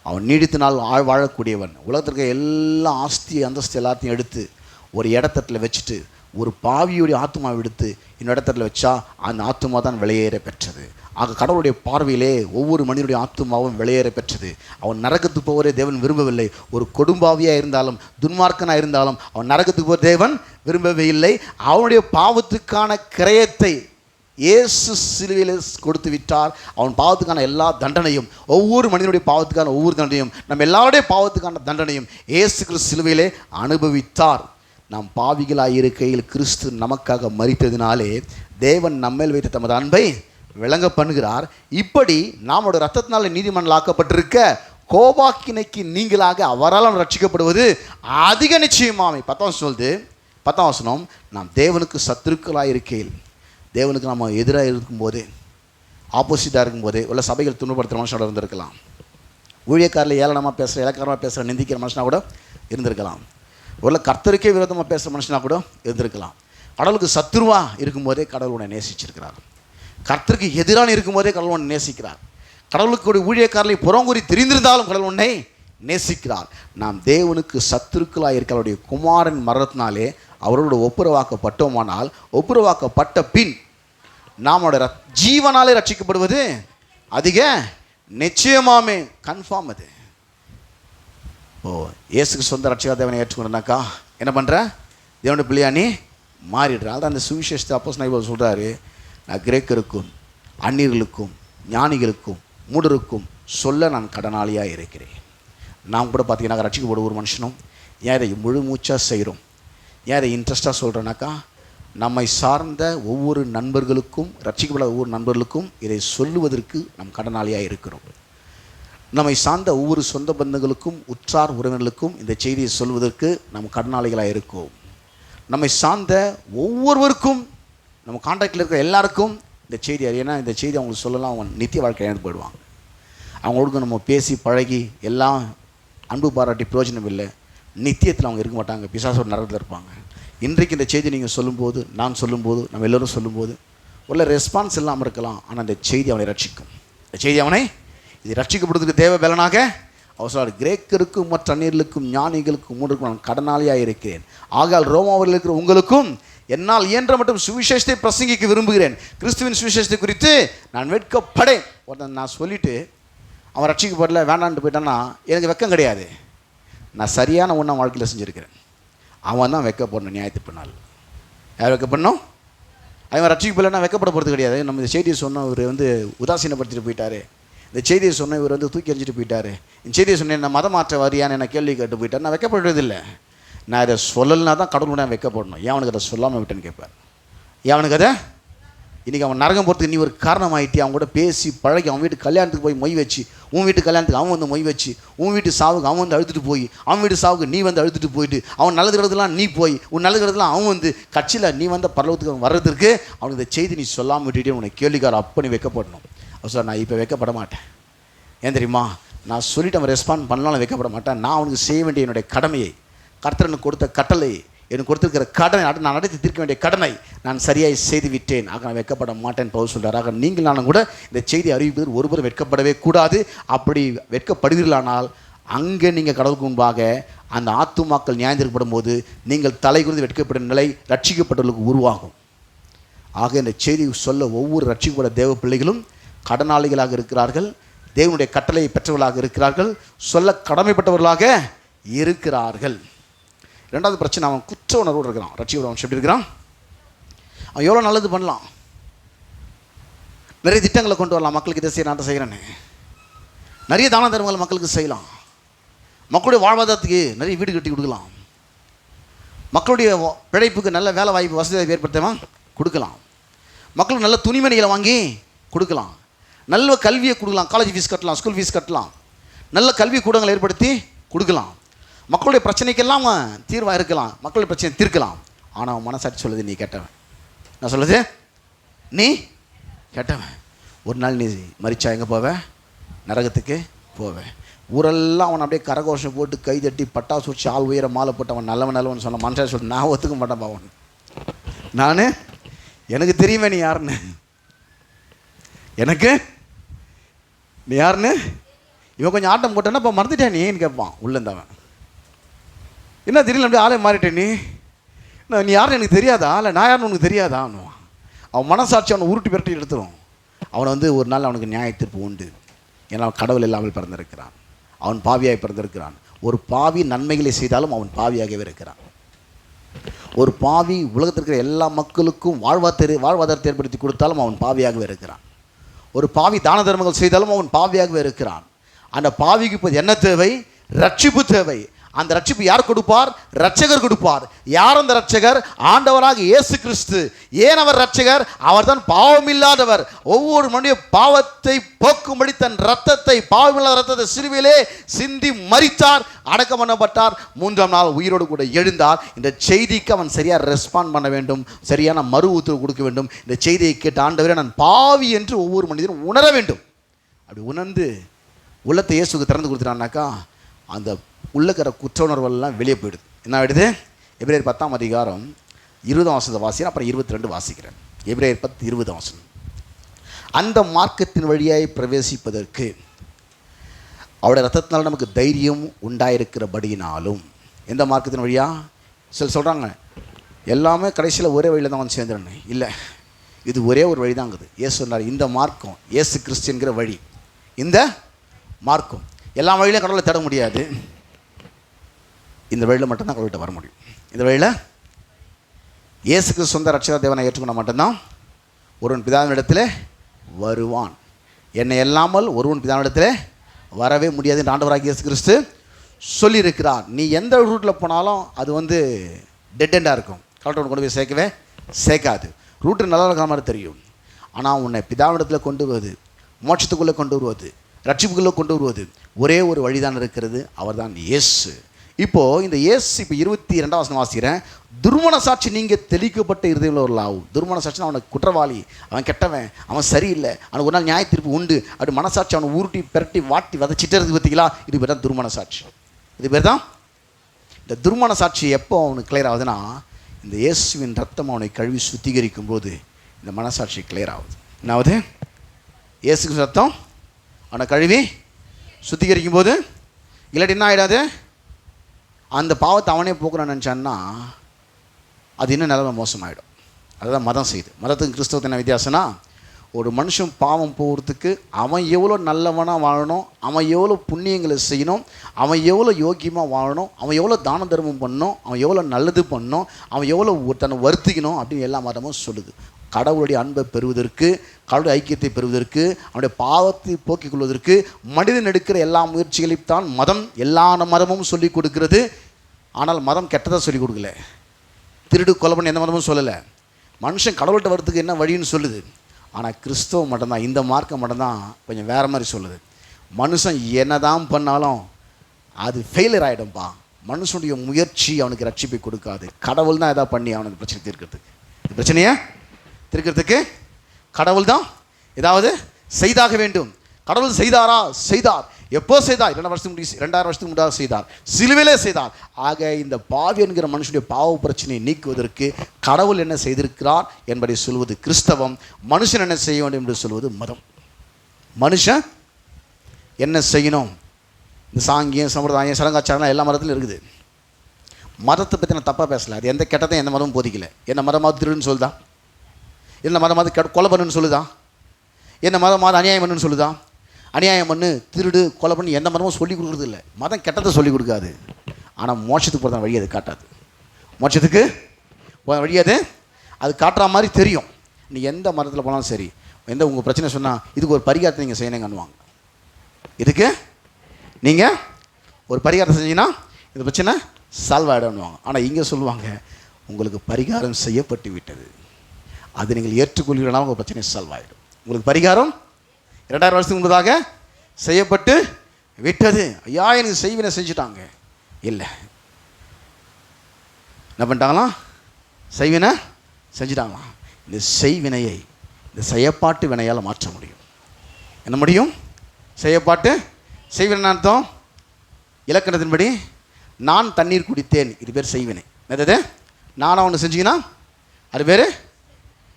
அவன் நீடித்த நாள் வாழக்கூடியவன். உலகத்திற்கு எல்லா ஆஸ்தி அந்தஸ்து எல்லாத்தையும் எடுத்து ஒரு இடத்தட்டில் வச்சுட்டு ஒரு பாவியுடைய ஆத்துமாவை எடுத்து இன்னொரு இடத்துல வச்சா அந்த ஆத்துமா தான் வெளியேற பெற்றது. ஆக கடவுளுடைய பார்வையிலே ஒவ்வொரு மனிதனுடைய ஆத்துமாவும் வெளியேற பெற்றது. அவன் நரகத்துக்கு போவதே தேவன் விரும்பவில்லை. ஒரு கொடும்பாவியாக இருந்தாலும் துன்மார்க்கனாக இருந்தாலும் அவன் நரகத்துக்கு போகிற தேவன் விரும்பவே இல்லை. அவனுடைய பாவத்துக்கான கிரயத்தை இயேசு சிலுவையில் கொடுத்து விட்டார். அவன் பாவத்துக்கான எல்லா தண்டனையும், ஒவ்வொரு மனிதனுடைய பாவத்துக்கான ஒவ்வொரு தண்டனையும், நம்ம எல்லாருடைய பாவத்துக்கான தண்டனையும் இயேசு கிறிஸ்து சிலுவையிலே அனுபவித்தார். நாம் பாவிகளாக இருக்கையில் கிறிஸ்து நமக்காக மரித்ததினாலே தேவன் நம்மேல் வைத்த தமது அன்பை விளங்க பண்ணுகிறார். இப்படி நாமோட ரத்தத்தினால நீதிமன்றமாக்கப்பட்டிருக்க கோபாக்கினைக்கு நீங்களாக அவரால் ரட்சிக்கப்படுவது அதிக நிச்சயமாமே. 10ஆம் வசனம், நாம் தேவனுக்கு சத்துருக்களாக இருக்கையில், தேவனுக்கு நம்ம எதிராக இருக்கும்போதே, ஆப்போசிட்டாக இருக்கும்போதே, உள்ள சபைகள் துன்பப்படுத்துகிற மனுஷனோட இருந்திருக்கலாம், ஊழியக்காரில் ஏளனமாக பேசுகிற, இலக்காரமாக பேசுகிற, நிந்திக்கிற மனுஷனாக கூட இருந்திருக்கலாம், உள்ள கர்த்தருக்கே விரோதமாக பேசுகிற மனுஷனாக கூட இருந்திருக்கலாம். கடவுளுக்கு சத்துருவாக இருக்கும்போதே கடவுள் உன்னை நேசிச்சிருக்கிறார். கர்த்தருக்கு எதிரான இருக்கும்போதே கடவுள் உன்னை நேசிக்கிறார். கடவுளுக்கு ஊழியக்காரர்களை புறங்கூறி தெரிந்திருந்தாலும் கடவுள் உன்னை நேசிக்கிறார். நாம் தேவனுக்கு சத்துருக்களாக இருக்கிற அவருடைய குமாரன் மரணத்தினாலே அவரோட ஒப்புரவாக்கப்பட்டோமானால், ஒப்புரவாக்கப்பட்ட பின் நாமோட ஜீவனாலே ரட்சிக்கப்படுவது அதிக நிச்சயமாமே, கன்ஃபார்ம். அது இயேசுக்கு சொந்த ரட்சிகா தேவனை ஏற்றுக்கொண்டாக்கா என்ன பண்ணுற, தேவனுடைய பிள்ளையா நீ மாறிடுற. அதான் அந்த சுவிசேஷத்தை அப்போஸ்தலன் பவுல் சொல்கிறாரு, நான் கிரேக்கருக்கும் அந்நியர்களுக்கும் ஞானிகளுக்கும் மூடருக்கும் சொல்ல நான் கடனாளியாக இருக்கிறேன். நாம் கூட பார்த்தீங்கன்னா ரட்சிக்கப்படும் ஒரு மனுஷனும் ஏன் இதை முழு மூச்சாக செய்கிறோம், ஏன் இதை இன்ட்ரெஸ்டாக சொல்கிறேன்னாக்கா, நம்மை சார்ந்த ஒவ்வொரு நண்பர்களுக்கும், ரட்சிக்கப்படாத ஒவ்வொரு நண்பர்களுக்கும் இதை சொல்லுவதற்கு நம் கடனாளியாக இருக்கிறோம். நம்மை சார்ந்த ஒவ்வொரு சொந்த பந்தங்களுக்கும் உற்றார் உறவினர்களுக்கும் இந்த செய்தியை சொல்வதற்கு நம் கடனாளிகளாக இருக்கோம். நம்மை சார்ந்த ஒவ்வொருவருக்கும், நம்ம கான்டாக்டில் இருக்கிற எல்லாருக்கும் இந்த செய்தி அறியனா, இந்த செய்தி அவங்களுக்கு சொல்லலாம், அவங்க நித்திய வாழ்க்கை இழந்து போயிடுவாங்க. அவங்களுக்கு நம்ம பேசி பழகி எல்லாம் அன்பு பாராட்டி பிரயோஜனம் இல்லை, நித்தியத்தில் அவங்க இருக்க மாட்டாங்க, பிசாசோட நரகத்தில் இருப்பாங்க. இன்றைக்கு இந்த செய்தி நீங்கள் சொல்லும்போது, நான் சொல்லும்போது, நம்ம எல்லோரும் சொல்லும்போது உள்ள ரெஸ்பான்ஸ் இல்லாமல் இருக்கலாம், ஆனால் இந்த செய்தி அவனை ரட்சிக்கும். இந்த செய்தி அவனை இது ரட்சிக்கப்படுவதற்கு தேவை பலனாக அவர் சொல்றார், கிரேக்கருக்கும் மற்ற அந்நியர்களுக்கும் ஞானிகளுக்கும் மூடருக்கும் நான் கடனாளியாக இருக்கிறேன். ஆகால் ரோமாவில் இருக்கிற உங்களுக்கும் என்னால் இயன்ற மட்டும் சுவிசேஷத்தை பிரசங்கிக்க விரும்புகிறேன். கிறிஸ்துவின் சுவிசேஷத்தை குறித்து நான் வெட்கப்படேன். ஒருத்தன் நான் சொல்லிவிட்டு அவன் ரட்சிக்கப்படல வேண்டான்ட்டு போயிட்டான்னா எனக்கு வெக்கம் கிடையாது. நான் சரியான ஒன்றா வாழ்க்கையில் செஞ்சுருக்கிறேன். அவன் தான் வெக்கப்படணும் நியாயத்துக்கு பின்னால். யார் வெக்கப்படணும்? அவன் ரட்சிக்கப்படலைன்னா வெக்கப்பட போகிறது கிடையாது. நம்ம இந்த செய்தியை சொன்ன இவர் வந்து உதாசீனப்படுத்திட்டு போயிட்டார். இந்த செய்தியை சொன்ன இவர் வந்து தூக்கி எறிஞ்சிட்டு போயிட்டார். இந்த செய்தியை சொன்னேன் நான் மதம் மாற்ற வரியான்னு என்ன கேள்வி கேட்டு போயிட்டார். நான் வெக்கப்படுறதில்லை. நான் இதை சொல்லலைன்னா தான் கடவுள் நான் வெக்கப்படணும். ஏன் அவனுக்கு அதை சொல்லாமல் விட்டேன்னு கேட்பார். ஏன் அவனுக்கு அதை இன்றைக்கி அவன் நரகம் போகிறதுக்கு நீ ஒரு காரணமாயிட்டு அவன் கூட பேசி பழகி அவன் வீட்டு கல்யாணத்துக்கு போய் மொய் வச்சு, உன் வீட்டு கல்யாணத்துக்கு அவன் வந்து மொய் வச்சு, உன் வீட்டு சாவுக்கு அவன் வந்து அழுத்துட்டு போய், அவன் வீட்டு சாவுக்கு நீ வந்து அழுத்துட்டு போயிட்டு, அவன் நல்லதுக்கிறதுலாம் நீ போய், உன் நல்லதுக்கிறதுலாம் அவன் வந்து கட்சியில் நீ வந்த பரலோகத்துக்கு வர்றதுக்கு அவனுக்கு இந்த செய்தி நீ சொல்லாமல் விட்டுட்டே உனக்கு கேள்விக்கார அப்போ நீ வைக்கப்படணும். அவர் சார் நான் இப்போ வைக்கப்பட மாட்டேன். ஏன் தெரியுமா? நான் சொல்லிட்டு அவன் ரெஸ்பாண்ட் பண்ணலாம் வைக்கப்பட மாட்டேன். நான் அவனுக்கு செய்ய வேண்டிய என்னுடைய கடமையை, கர்த்தர் எனக்கு கொடுத்த கட்டளை, எனக்கு கொடுத்துருக்கிற கடனை, நான் நடத்தி தீர்க்க வேண்டிய கடனை நான் சரியாக செய்து விட்டேன். ஆக நான் வெட்கப்பட மாட்டேன் பவுல் சொல்கிறார். ஆக நீங்கள் நானும் கூட இந்த செய்தி அறிவிப்பதில் ஒருபுறம் வெட்கப்படவே கூடாது. அப்படி வெட்கப்படுவீர்களானால் அங்கே நீங்கள் கடவுளுக்கு முன்பாக அந்த ஆத்துமாக்கள் நியாயந்திருக்கப்படும் போது நீங்கள் தலை குறித்து வெட்கப்படும் நிலை ரட்சிக்கப்பட்டவர்களுக்கு உருவாகும். ஆக இந்த செய்தி சொல்ல ஒவ்வொரு ரட்சிக்கப்பட தேவ பிள்ளைகளும் கடனாளிகளாக இருக்கிறார்கள், தேவனுடைய கட்டளையை பெற்றவர்களாக இருக்கிறார்கள், சொல்ல கடமைப்பட்டவர்களாக இருக்கிறார்கள். ரெண்டாவது பிரச்சனை, அவன் குற்ற உணர்வோடு இருக்கிறான். ரட்சியோட அவன் எப்படி இருக்கிறான்? அவன் எவ்வளோ நல்லது பண்ணலாம், நிறைய திட்டங்களை கொண்டு வரலாம். மக்களுக்கு இதை செய்ய நான் செய்கிறேன்னு நிறைய தான தர்மங்களை மக்களுக்கு செய்யலாம். மக்களுடைய வாழ்வாதாரத்துக்கு நிறைய வீடு கட்டி கொடுக்கலாம். மக்களுடைய பிழைப்புக்கு நல்ல வேலை வாய்ப்பு வசதியை ஏற்படுத்தவன் கொடுக்கலாம். மக்களுக்கு நல்ல துணிமணிகளை வாங்கி கொடுக்கலாம். நல்ல கல்வியை கொடுக்கலாம். காலேஜ் ஃபீஸ் கட்டலாம், ஸ்கூல் ஃபீஸ் கட்டலாம். நல்ல கல்வி கூடங்களை ஏற்படுத்தி கொடுக்கலாம். மக்களுடைய பிரச்சனைக்கெல்லாம் தீர்வாக இருக்கலாம். மக்களுடைய பிரச்சனை தீர்க்கலாம். ஆனால் அவன் மனசாட்சி சொல்லுது நீ கெட்டவன். நான் சொல்லுது நீ கெட்டவன். ஒரு நாள் நீ மரிச்சா எங்கே போவேன்? நரகத்துக்கு போவேன். ஊரெல்லாம் அவன் அப்படியே கரகோஷம் போட்டு கை தட்டி பட்டாசு வச்சு ஆள் உயர மாலை போட்டு அவன் நல்லவன் சொன்ன மனுஷன் சொல்லி நான் ஒத்துக்க மாட்டேன் பாவன். நான் எனக்கு தெரியுமே நீ யாருன்னு, எனக்கு நீ யாருன்னு. இவன் கொஞ்சம் ஆட்டம் போட்டேன்னா இப்போ மறந்துட்டேன் நீன்னு கேட்பான் உள்ளந்தவன். என்ன தெரியல அப்படியே ஆளே மாறிட்டேன் நீ யாருன்னு எனக்கு தெரியாதா, இல்லை நான் யாருன்னு உனக்கு தெரியாதான்னுவான். அவன் மனசாட்சி அவனை உருட்டி பிரட்டி எடுத்துரும். அவனை வந்து ஒரு நாள் அவனுக்கு நியாயத்தீர்ப்பு உண்டு. ஏன்னா அவன் கடவுள் இல்லாமல் பிறந்திருக்கிறான். அவன் பாவியாய் பிறந்திருக்கிறான். ஒரு பாவி நன்மைகளை செய்தாலும் அவன் பாவியாகவே இருக்கிறான். ஒரு பாவி உலகத்தில் இருக்கிற எல்லா மக்களுக்கும் வாழ்வாதாரத்தை ஏற்படுத்தி கொடுத்தாலும் அவன் பாவியாகவே இருக்கிறான். ஒரு பாவி தான தர்மங்கள் செய்தாலும் அவன் பாவியாகவே இருக்கிறான். அந்த பாவிக்கு இப்போ என்ன தேவை? ரட்சிப்பு தேவை. அந்த ரட்சிப்பு யார் கொடுப்பார்? ரட்சகர் கொடுப்பார். யார் அந்த ரட்சகர்? ஆண்டவராக இயேசு கிறிஸ்து. ஏன் அவர் ரட்சகர்? அவர் தான் பாவமில்லாதவர். ஒவ்வொரு மனித பாவத்தை போக்கும்படி தன் ரத்தத்தை, பாவமில்லாத ரத்தத்தை சிலுவையிலே சிந்தி மரித்தார், அடக்கம் பண்ணப்பட்டார், 3ஆம் நாள் உயிரோடு கூட எழுந்தார். இந்த செய்திக்கு அவன் சரியாக ரெஸ்பாண்ட் பண்ண வேண்டும், சரியான மறு உத்தரவு கொடுக்க வேண்டும். இந்த செய்தியை கேட்ட ஆண்டவரே நான் பாவி என்று ஒவ்வொரு மனிதனும் உணர வேண்டும். அப்படி உணர்ந்து உள்ளத்தை இயேசுக்கு திறந்து கொடுத்துட்டான்னாக்கா அந்த உள்ளக்கிற குற்ற உணர்வெல்லாம் வெளியே போயிடுது. என்ன ஆகிடுது? எபிரேயர் 10ஆம் அதிகாரம் 20ஆம் வசனத்தை வாசிக்கிறேன், அப்புறம் 22 வாசிக்கிறேன். எபிரேயர் 10:20 வசனம். அந்த மார்க்கத்தின் வழியாய் பிரவேசிப்பதற்கு அவருடைய ரத்தத்தினால் நமக்கு தைரியம் உண்டாயிருக்கிறபடியினாலும். எந்த மார்க்கத்தின் வழியா? சில சொல்கிறாங்க எல்லாமே கடைசியில் ஒரே வழியில் தான் வந்து சேர்ந்துடனே. இல்லை, இது ஒரே ஒரு வழி தாங்குது. இயேசு சொன்னார் இந்த மார்க்கம் இயேசு கிறிஸ்து என்கிற வழி, இந்த மார்க்கம். எல்லா வழியிலும் கடவுளை தேட முடியாது. இந்த வழியில் மட்டும்தான் கடவுள்கிட்ட வர முடியும். இந்த வழியில் இயேசுக்கு சொந்த ரட்சகர் தேவனை ஏற்றுக்கொண்ட மட்டும்தான் ஒருவன் பிதாவினிடத்தில் வருவான். என்னை இல்லாமல் ஒருவன் பிதாவினிடத்தில் வரவே முடியாது என்று ஆண்டவராகிய இயேசு கிறிஸ்து சொல்லியிருக்கிறார். நீ எந்த ரூட்டில் போனாலும் அது வந்து டெட் எண்டாக இருக்கும். கடவுளை கொண்டு போய் சேர்க்கவே சேர்க்காது. ரூட்டு நல்லா இருக்கிற மாதிரி தெரியும். ஆனால் உன்னை பிதாவினிடத்தில் கொண்டு வருவது, மோட்சத்துக்குள்ளே கொண்டு வருவது, ரட்சிப்புக்குள்ளே கொண்டு வருவது ஒரே ஒரு வழிதான் இருக்கிறது. அவர் தான் இயேசு. இப்போது இந்த இயேசு இப்போ 22ஆம் வசனம் வாசிக்கிறேன். துர்மன சாட்சி நீங்கள் தெளிக்கப்பட்ட இருதயத்தில் ஒரு லாவும். துர்மன சாட்சினா அவனுக்கு குற்றவாளி, அவன் கெட்டவன், அவன் சரியில்லை, அவனுக்கு ஒரு நாள் நியாய தீர்ப்பு உண்டு. அப்படி மனசாட்சி அவனை உருட்டி பெரட்டி வாட்டி வதச்சிட்டே இருந்து பார்த்தீங்களா? இது பேர் தான் துர்மன சாட்சி. இது பேர் தான் இந்த துர்மன சாட்சி. எப்போ அவனுக்கு கிளியர் ஆகுதுன்னா இந்த இயேசுவின் ரத்தம் அவனை கழுவி சுத்திகரிக்கும் போது இந்த மனசாட்சி கிளியர் ஆகுது. என்னாவது? இயேசுவின் ரத்தம் அவனை கழுவி சுத்திகரிக்கும் போது இல்லாட்டி என்ன ஆகிடாது? அந்த பாவத்தை அவனே போக்குறான்னு நினச்சான்னா அது இன்னும் நிலைமை மோசமாகிடும். அதுதான் மதம் செய்யுது. மதத்துக்கு கிறிஸ்தவத்துக்கு என்ன வித்தியாசம்னா, ஒரு மனுஷன் பாவம் போகிறதுக்கு அவன் எவ்வளோ நல்லவனாக வாழணும், அவன் எவ்வளோ புண்ணியங்களை செய்யணும், அவன் எவ்வளோ யோக்கியமாக வாழணும், அவன் எவ்வளோ தான தர்மம் பண்ணணும், அவன் எவ்வளோ நல்லது பண்ணணும், அவன் எவ்வளோ தன்னை வருத்திக்கணும் அப்படின்னு எல்லா மதமும் சொல்லுது. கடவுளுடைய அன்பை பெறுவதற்கு, கடவுளுடைய ஐக்கியத்தை பெறுவதற்கு, அவனுடைய பாவத்தை போக்கிக் கொள்வதற்கு மனிதன் எடுக்கிற எல்லா முயற்சிகளையும் தான் மதம், எல்லா மதமும் சொல்லிக் கொடுக்கிறது. ஆனால் மதம் கெட்டதாக சொல்லிக் கொடுக்கல. திருடு கொலை பண்ணி எந்த மதமும் சொல்லலை. மனுஷன் கடவுள்கிட்ட வரத்துக்கு என்ன வழின்னு சொல்லுது. ஆனால் கிறிஸ்தவ மட்டும்தான், இந்த மார்க்கம் மட்டும்தான் கொஞ்சம் வேறு மாதிரி சொல்லுது. மனுஷன் என்ன தான் பண்ணாலும் அது ஃபெயிலியர் ஆகிடும்பா. மனுஷனுடைய முயற்சி அவனுக்கு ரட்சிப்பை கொடுக்காது. கடவுள் தான் எதாவது பண்ணி அவனுக்கு பிரச்சனை தீர்க்கிறதுக்கு, இந்த பிரச்சனையை தீர்க்கிறதுக்கு கடவுள் தான் ஏதாவது செய்தாக வேண்டும். கடவுள் செய்தாரா? செய்தார். எப்போ செய்தார்? 2000 வருஷத்துக்கு முன்னாடி செய்தார், சிலுவையிலே செய்தார். ஆக இந்த பாவி என்கிற மனுஷனுடைய பாவ பிரச்சனையை நீக்குவதற்கு கடவுள் என்ன செய்திருக்கிறார் என்பதை சொல்வது கிறிஸ்தவம். மனுஷன் என்ன செய்ய வேண்டும் என்று சொல்வது மதம். மனுஷன் என்ன செய்யணும்? இந்த சாங்கியம், சம்பிரதாயம், சடங்காச்சாரம் எல்லா மதத்திலும் இருக்குது. மதத்தை பற்றி நான் தப்பாக பேசலை. அது எந்த கெட்டதையும் எந்த மதமும் போதிக்கலை. என்ன மதமாவது திருடுன்னு சொல்லுதா? என்ன மதமாவது கொலை பண்ணுன்னு சொல்லுதா? என்ன மதமாவது அநியாயம் பண்ணுன்னு சொல்லுதா? அநியாயம் பண்ணு, திருடு, கொலை பண்ணி எந்த மதமும் சொல்லிக் கொடுக்குறது இல்லை. மதம் கெட்டதை சொல்லிக் கொடுக்காது. ஆனால் மோட்சத்துக்கு போகிறத வழி அது காட்டாது. மோட்சத்துக்கு வழி அது காட்டுற மாதிரி தெரியும். நீ எந்த மதத்தில் போனாலும் சரி, எந்த உங்கள் பிரச்சனை சொன்னால் இதுக்கு ஒரு பரிகாரத்தை நீங்கள் செய்யணுங்கன்னுவாங்க. இதுக்கு நீங்கள் ஒரு பரிகாரம் செஞ்சீங்கன்னா இந்த பிரச்சனை சால்வ் ஆகிடும்னுவாங்க. ஆனால் இங்கே சொல்லுவாங்க, உங்களுக்கு பரிகாரம் செய்யப்பட்டு விட்டது, அது நீங்கள் ஏற்றுக்கொள்கிறனால உங்கள் பிரச்சனை சால்வ் ஆகிடும். உங்களுக்கு பரிகாரம் 2000 வருஷத்துக்கு முன்பதாக செய்யப்பட்டு விட்டது. ஐயா எனக்கு செய்வினை செஞ்சுட்டாங்க. இல்லை, என்ன பண்ணிட்டாங்களாம்? செய்வினை செஞ்சுட்டாங்களாம். இந்த செய்வினையை இந்த செய்யப்பாட்டு வினையால் மாற்ற முடியும். என்ன முடியும்? செய்யப்பாட்டு செய்வினை அர்த்தம் இலக்கணத்தின்படி நான் தண்ணீர் குடித்தேன், இது பேர் செய்வினை. என்னது? நானும் ஒன்று செஞ்சீங்கன்னா அது பேர்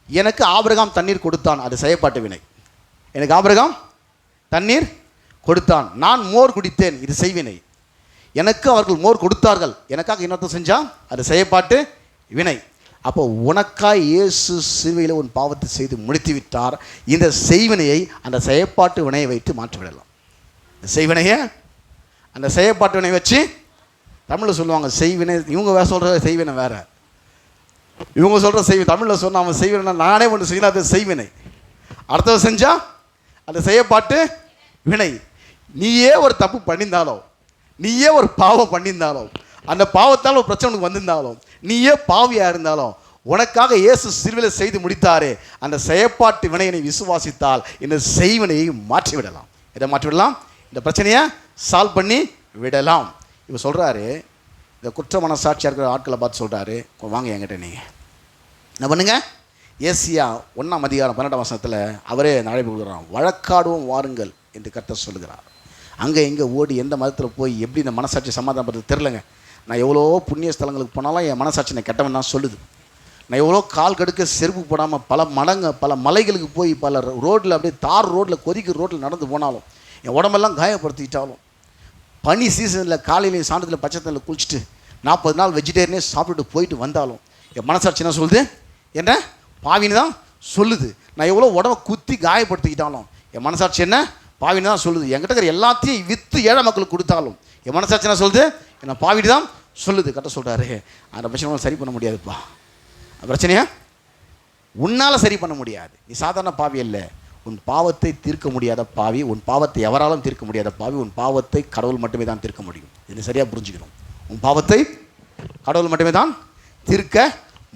எனக்கு ஆபிரகாம் தண்ணீர் கொடுத்தான், அது செய்யப்பாட்டு வினை. எனக்கு ஆபிரகாம் தண்ணீர் கொடுத்தான். நான் மோர் குடித்தேன், இது செய்வினை. எனக்கு அவர்கள் மோர் கொடுத்தார்கள், எனக்காக இன்னொருத்தர் செஞ்சால் அது செய்யப்பாட்டு வினை. அப்போ உனக்காய் இயேசு சிலுவையில் உன் பாவத்தை செய்து முடித்து விட்டார். இந்த செய்வினையை அந்த செயற்பாட்டு வினையை வைத்து மாற்றிவிடலாம். இந்த செய்வினையை அந்த செயற்பாட்டு வினை வச்சு, தமிழில் சொல்லுவாங்க செய்வினை, இவங்க வேறு சொல்கிற செய்வினை வேறு, இவங்க சொல்கிற செய்வி தமிழில் சொன்னால் அவன் செய்வினை நானே ஒன்று செய்யணும், அது செய்வினை. அடுத்தவன் செஞ்சால் அந்த செய்யப்பாட்டு வினை. நீயே ஒரு தப்பு பண்ணியிருந்தாலும், நீயே ஒரு பாவம் பண்ணியிருந்தாலும், அந்த பாவத்தால் ஒரு பிரச்சனை உனக்கு வந்திருந்தாலும், நீயே பாவியாக இருந்தாலும், உனக்காக இயேசு சிலுவையில் செய்து முடித்தாரே, அந்த செயற்பாட்டு வினையை விசுவாசித்தால் இந்த செய்வினையை மாற்றிவிடலாம். இதை மாற்றிவிடலாம், இந்த பிரச்சனையை சால்வ் பண்ணி விடலாம். இப்போ சொல்கிறாரு, இந்த குற்ற மனசாட்சியாக இருக்கிற ஆட்களை பார்த்து சொல்கிறாரு, வாங்க என்கிட்ட நீங்கள் என்ன பண்ணுங்க. ஏசியா 1ஆம் அதிகாரம் 12ஆம் வசனத்தில் அவரே அழைப்பு கொடுக்குறான். வழக்காடுவோம் வாருங்கள் என்று கர்த்தர் சொல்லுகிறார். அங்கே எங்கே ஓடி எந்த மதத்தில் போய் எப்படி இந்த மனசாட்சி சமாதானப்படுறது தெரிலங்க. நான் எவ்வளோ புண்ணிய ஸ்தலங்களுக்கு போனாலும் என் மனசாட்சி நான் கெட்டவன் தான் சொல்லுது. நான் எவ்வளோ கால் கடுக்க செருப்பு போடாமல் பல மலைகளுக்கு போய் பல ரோட்டில் அப்படியே தார் ரோட்டில் கொதிக்கிற ரோட்டில் நடந்து போனாலும், என் உடம்பெல்லாம் காயப்படுத்திக்கிட்டாலும், பனி சீசனில் காலையிலையும் சாயந்தரத்தில் பச்சை தண்ணியில் குளிச்சுட்டு 40 நாள் வெஜிடேரியனே சாப்பிட்டுட்டு போயிட்டு வந்தாலும் என் மனசாட்சி என்ன சொல்லுது? என்ன பாவின்னு தான் சொல்லுது. நான் எவ்வளோ உடம்பை குத்தி காயப்படுத்திக்கிட்டாலும் என் மனசாட்சி என்ன? பாவின்னு தான் சொல்லுது. என்கிட்ட இருக்கிற எல்லாத்தையும் விற்று ஏழை மக்களுக்கு கொடுத்தாலும் என் மனசாட்சி என்ன சொல்லுது? என்ன பாவின்னு தான் சொல்லுது. கரெக்டாக சொல்கிறாரு. அந்த பிரச்சனை சரி பண்ண முடியாதுப்பா. பிரச்சனையா உன்னால் சரி பண்ண முடியாது. நீ சாதாரண பாவி இல்லை. உன் பாவத்தை தீர்க்க முடியாத பாவி, உன் பாவத்தை எவராலும் தீர்க்க முடியாத பாவி, உன் பாவத்தை கடவுள் மட்டுமே தான் தீர்க்க முடியும். இது சரியாக புரிஞ்சுக்கணும். உன் பாவத்தை கடவுள் மட்டுமே தான் தீர்க்க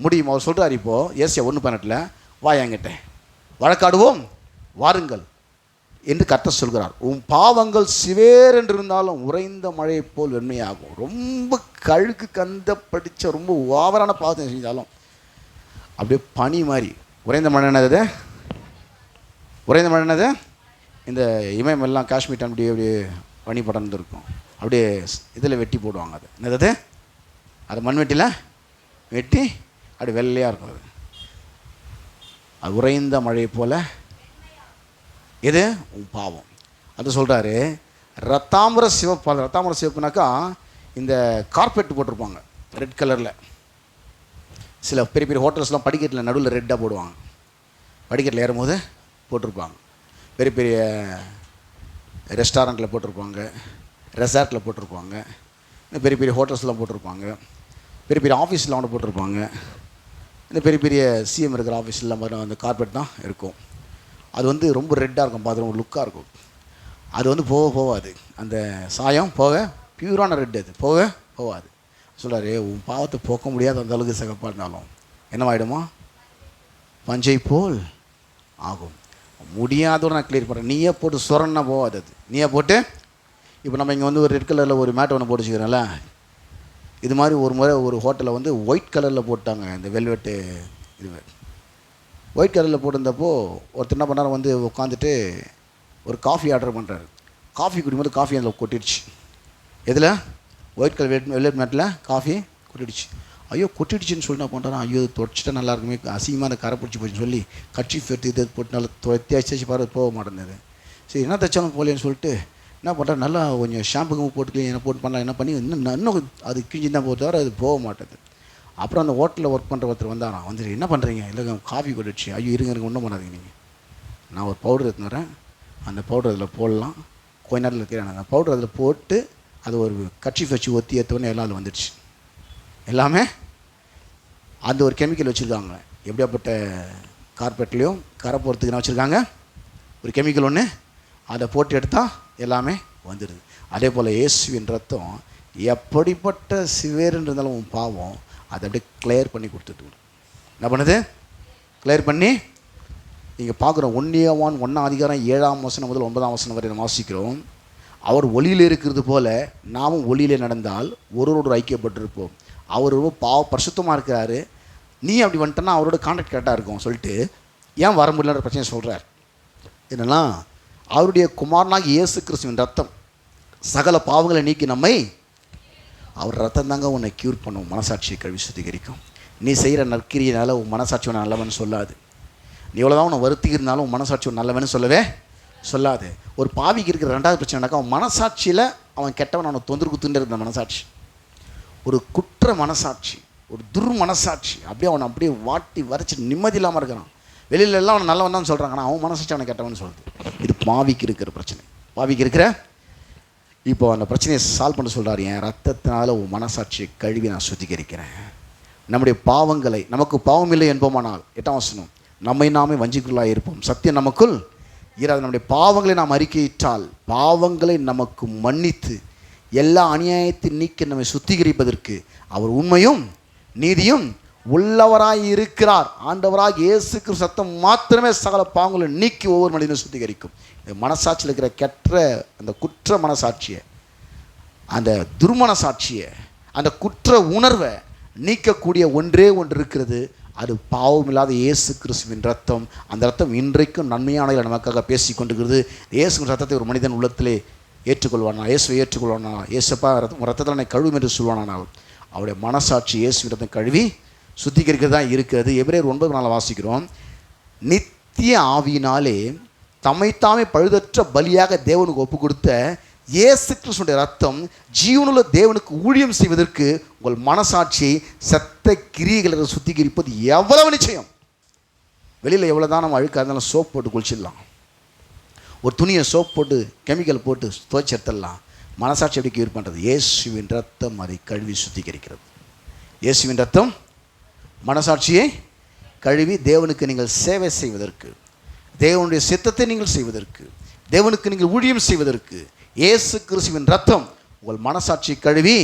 முடியும். அவர் சொல்கிறார் இப்போது ஏசியா 1:18, வா என்கிட்ட வழக்காடுவோம் வாருங்கள் என்று கர்த்தர் சொல்கிறார். உன் பாவங்கள் சிவேர் என்று இருந்தாலும் உறைந்த மழை போல் வெண்மையாகும். ரொம்ப கழுக்கு கந்த படித்த ரொம்ப ஓவரான பாவத்தை செஞ்சாலும் அப்படியே பனி மாதிரி. உறைந்த மழை என்னது? உறைந்த மழை என்னது? இந்த இமயமெல்லாம் காஷ்மீர் அப்படியே அப்படியே பனி படர்ந்து இருக்கும். அப்படியே இதில் வெட்டி போடுவாங்க. அது என்னது? அது மண்வெட்டியில் வெட்டி அப்படி வெள்ளையாக இருக்கும். அது உறைந்த மழை போல் எது? உன் பாவம். அது சொல்கிறாரு. ரத்தாம்பர சிவப்பு. ரத்தாம்பர சிவப்புனாக்கா இந்த கார்பெட் போட்டிருப்பாங்க ரெட் கலரில். சில பெரிய பெரிய ஹோட்டல்ஸ்லாம் படிக்கட்டில் நடுவில் ரெட்டாக போடுவாங்க. படிக்கட்டில் ஏறும்போது போட்டிருப்பாங்க. பெரிய பெரிய ரெஸ்டாரண்ட்டில் போட்டிருப்பாங்க, ரெசார்ட்டில் போட்டிருப்பாங்க, பெரிய பெரிய ஹோட்டல்ஸ்லாம் போட்டிருப்பாங்க, பெரிய பெரிய ஆஃபீஸில் அவனை போட்டிருப்பாங்க. இந்த பெரிய பெரிய சிஎம் இருக்கிற ஆஃபீஸ்லாம் மாதிரி அந்த கார்பெட் தான் இருக்கும். அது வந்து ரொம்ப ரெட்டாக இருக்கும், பார்த்து ஒரு லுக்காக இருக்கும். அது வந்து போகாது, அந்த சாயம் பியூரான ரெட் அது போகாது. சொல்கிறாரு, உன் பாவத்தை போக்க முடியாத அந்த அளவுக்கு சிகப்பாக இருந்தாலும் என்னவாயிடுமா, பஞ்சை போல் ஆகும். முடியாதோட நான் கிளியர் பண்ணுறேன். நீயே போட்டு சொரன்னா போகாது. அது நீயே போட்டு, இப்போ நம்ம இங்கே வந்து ஒரு ரெட் கலரில் ஒரு மேட் ஒன்று போட்டு வச்சுக்கிறோம்ல, இது மாதிரி ஒரு முறை ஒரு ஹோட்டலில் வந்து ஒயிட் கலரில் போட்டாங்க. இந்த வெல்வெட்டு இது ஒயிட் கலரில் போட்டிருந்தப்போ ஒருத்தர் என்ன பண்ணார், வந்து உட்காந்துட்டு ஒரு காஃபி ஆர்டர் பண்ணுறாரு. காஃபி குடிக்கும்போது காஃபி அதில் கொட்டிடுச்சு. எதில்? ஒயிட் கலர் வெல்வெட் மேட்டில் காஃபி கொட்டிடுச்சு. ஐயோ கொட்டிடுச்சுன்னு சொல்லி நான் பண்ணுறேன். ஐயோ தொடச்சிட்டா நல்லா இருக்குமே, அசிங்கமாக அந்த கரை பிடிச்சி போச்சுன்னு சொல்லி கட்சி ஃபெட்டு இது போட்டு நல்லா தேய்ச்சி பாரு போக மாட்டேங்குது. சரி என்ன தைச்சாலும் போகலேன்னு சொல்லிட்டு என்ன பண்ணுறேன், நல்லா கொஞ்சம் ஷாம்புக்கு போட்டு என்ன போட்டு பண்ணலாம், என்ன பண்ணி இன்னும் அது கிஞ்சி தான் போட்டு தவிர அது போக மாட்டேது. அப்புறம் அந்த ஹோட்டலில் ஒர்க் பண்ணுற ஒருத்தர் வந்தாரான். வந்துட்டு என்ன பண்ணுறீங்க? இல்லை காஃபி கொட்டிடுச்சு. ஐயோ இருங்க ஒன்றும் பண்ணாதீங்க, நீங்கள் நான் ஒரு பவுடர் எடுத்துன்னு வரேன், அந்த பவுடர் அதில் போடலாம், கொஞ்ச நேரத்தில் இருக்கிறேன். அந்த பவுடர் அதில் போட்டு அது ஒரு கட்சி வச்சு ஒத்தி ஏற்றோன்னே எல்லாம் அதில் வந்துடுச்சு. எல்லாமே அந்த ஒரு கெமிக்கல் வச்சுருக்காங்க. எப்படியாப்பட்ட கார்பெட்லேயும் கரை போகிறதுக்கு என்ன வச்சுருக்காங்க, ஒரு கெமிக்கல் ஒன்று, அதை போட்டு எடுத்தால் எல்லாமே வந்துடுது. அதே போல் இயேசுவின் ரத்தம் எப்படிப்பட்ட சிவேருன்னு இருந்தாலும் உன் பாவம் அதை அப்படியே கிளியர் பண்ணி கொடுத்துட்டு என்ன பண்ணுது, கிளியர் பண்ணி. நீங்கள் பார்க்குறோம் 1 யோவான் 1:7 முதல் 9 வரை வாசிக்கிறோம். அவர் ஒளியில் இருக்கிறது போல நாமும் ஒளியிலே நடந்தால் ஒருவரோடு ஐக்கியப்பட்டிருப்போம். அவர் ரொம்ப பரிசுத்தமாக இருக்கிறாரு, நீ அப்படி வந்துட்டனா அவரோட கான்டாக்ட் கரெக்டாக இருக்கும் சொல்லிட்டு ஏன் வர முடியலன்ற பிரச்சனை சொல்கிறார். என்னென்னா அவருடைய குமாரனாக இயேசு கிறிஸ்துவின் ரத்தம் சகல பாவங்களை நீக்கி நம்மை, அவர் ரத்தம் தாங்க உன்னை க்யூர் பண்ணும், மனசாட்சியை கழுவி சுத்திகரிக்கும். நீ செய்கிற நற்கிரியினால உன் மனசாட்சி உன்னை நல்லவன் சொல்லாது. நீ எவ்வளோதான் உன்னை வருத்தி இருந்தாலும் உன் மனசாட்சி உன் நல்லவன்னு சொல்லவே சொல்லாது. ஒரு பாவிக்கு இருக்கிற 2வது பிரச்சனைனாக்கா அவன் மனசாட்சியில் அவன் கெட்டவன், அவனை தொந்தரவு குத்துன்னு இருந்த மனசாட்சி, ஒரு குற்ற மனசாட்சி, ஒரு துர்மனசாட்சி, அப்படியே அவனை அப்படியே வாட்டி வரைச்சி நிம்மதி இல்லாமல் இருக்கிறான். வெளியில எல்லாம் அவனை நல்லவன் தான் சொல்கிறாங்க, ஆனால் அவன் மனசாட்சி அவனை கெட்டவன்னு சொல்லுது. இது பாவிக்கு இருக்கிற பிரச்சனை. பாவிக்கு இருக்கிற இப்போ அந்த பிரச்சனையை சால்வ் பண்ண சொல்கிறார். என் ரத்தத்தினால உன் மனசாட்சியை கழுவி நான் சுத்திகரிக்கிறேன். நம்முடைய பாவங்களை, நமக்கு பாவம் இல்லை என்போமானால் 8ஆம் வசனம், நம்மை நாமே வஞ்சிக்குள்ளாக இருப்போம், சத்தியம் நமக்குள் இராது. நம்முடைய பாவங்களை நாம் அறிக்கையிட்டால் பாவங்களை நமக்கு மன்னித்து எல்லா அநியாயத்தை நீக்கி நம்மை சுத்திகரிப்பதற்கு அவர் உண்மையும் நீதியும் உள்ளவராய் இருக்கிறார். ஆண்டவராக இயேசு கிறிஸ்து சத்தம் மாத்திரமே சகல பாவங்களை நீக்கி ஒவ்வொரு மனிதனும் சுத்திகரிக்கும். மனசாட்சியில் இருக்கிற கெட்ட அந்த குற்ற மனசாட்சியை, அந்த துர்மனசாட்சியை, அந்த குற்ற உணர்வை நீக்கக்கூடிய ஒன்றே ஒன்று இருக்கிறது. அது பாவம் இல்லாத இயேசு கிறிஸ்துவின் ரத்தம். அந்த ரத்தம் இன்றைக்கும் நன்மையான நமக்காக பேசி கொண்டிருக்கிறது. இயேசு ரத்தத்தை ஒரு மனிதன் உள்ளத்திலே ஏற்றுக்கொள்வானா, இயேசுவை ஏற்றுக்கொள்வானா, இயேசுப்பா ரத்தத்தில் என்னை கழுவும் என்று சொல்வானால் அவருடைய மனசாட்சி இயேசு ரத்தம் கழுவி சுத்திகரிக்கிறது தான் இருக்கிறது. எபிரேயர் 9:4 வாசிக்கிறோம், நித்திய ஆவியினாலே தம்மைத்தாமே பழுதற்ற பலியாக தேவனுக்கு ஒப்பு கொடுத்த இயேசு கிறிஸ்துவின் ரத்தம் ஜீவனுள்ள தேவனுக்கு ஊழியம் செய்வதற்கு உங்கள் மனசாட்சியை சத்த கிரியைகளை சுத்திகரிப்பது எவ்வளவு நிச்சயம். வெளியில் எவ்வளோ தான் நம்ம அழுக்காக இருந்தாலும் சோப் போட்டு குளிச்சிடலாம், ஒரு துணியை சோப் போட்டு கெமிக்கல் போட்டு துவைச்சி எடுத்துடலாம். மனசாட்சி எப்படி கியூர் பண்ணுறது? இயேசுவின் ரத்தம் அதை கழுவி சுத்திகரிக்கிறது. இயேசுவின் ரத்தம் மனசாட்சியை கழுவி தேவனுக்கு நீங்கள் சேவை செய்வதற்கு, தேவனுடைய சித்தத்தை நீங்கள் செய்வதற்கு, தேவனுக்கு நீங்கள் ஊழியம் செய்வதற்கு இயேசு கிறிஸ்துவின் ரத்தம் உங்கள் மனசாட்சியை கழுவி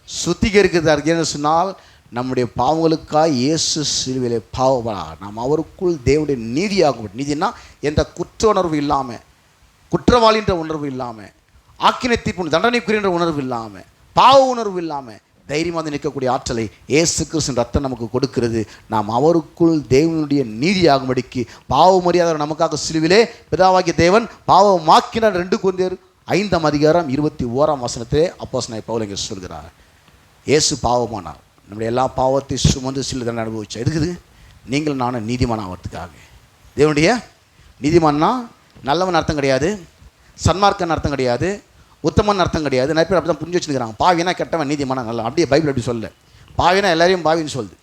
சுத்திகரிக்கிறது. என்று சொன்னால் நம்முடைய பாவங்களுக்காக இயேசு சிலுவையிலே பாவப்படார். நாம் அவருக்குள் தேவனுடைய நீதியாகும். நீதினா எந்த குற்ற உணர்வு இல்லாமல், குற்றவாளின்ற உணர்வு இல்லாமல், ஆக்கினை தீர்ப்பு தண்டனைக்குரிய உணர்வு இல்லாமல், பாவ உணர்வு இல்லாமல் தைரியமாக நிற்கக்கூடிய ஆற்றலை இயேசு கிறிஸ்துவின் ரத்தம் நமக்கு கொடுக்கிறது. நாம் அவருக்குள் தேவனுடைய நீதியாகும்படிக்கு பாவ மரியாதை நமக்காக சிலுவிலே பிதாவாகிய தேவன் பாவமாக்கினார். 2 கொரிந்தியர் 5:21 அப்போஸ்தலனாகிய பவுல் இங்கே சொல்கிறார். இயேசு பாவமானார், நம்முடைய எல்லா பாவத்தை சுமந்து சிலுவையில் அனுபவிச்சார். எதுக்குது? நீங்கள் நானும் நீதிமான் ஆகிறதுக்காக. தேவனுடைய நீதிமான்னா நல்லவன் அர்த்தம் கிடையாது, சன்மார்க்கன் அர்த்தம் கிடையாது, உத்தமன் அர்த்தம் கிடையாது. நிறைய பேர் அப்படி தான் புரிஞ்சு வச்சுருக்கிறாங்க. பாவினா கெட்டவன், நீதிமானா நல்ல. அப்படியே பைபிள் அப்படி சொல்ல. பாவினா எல்லாரையும் பாவின்னு சொல்லுது.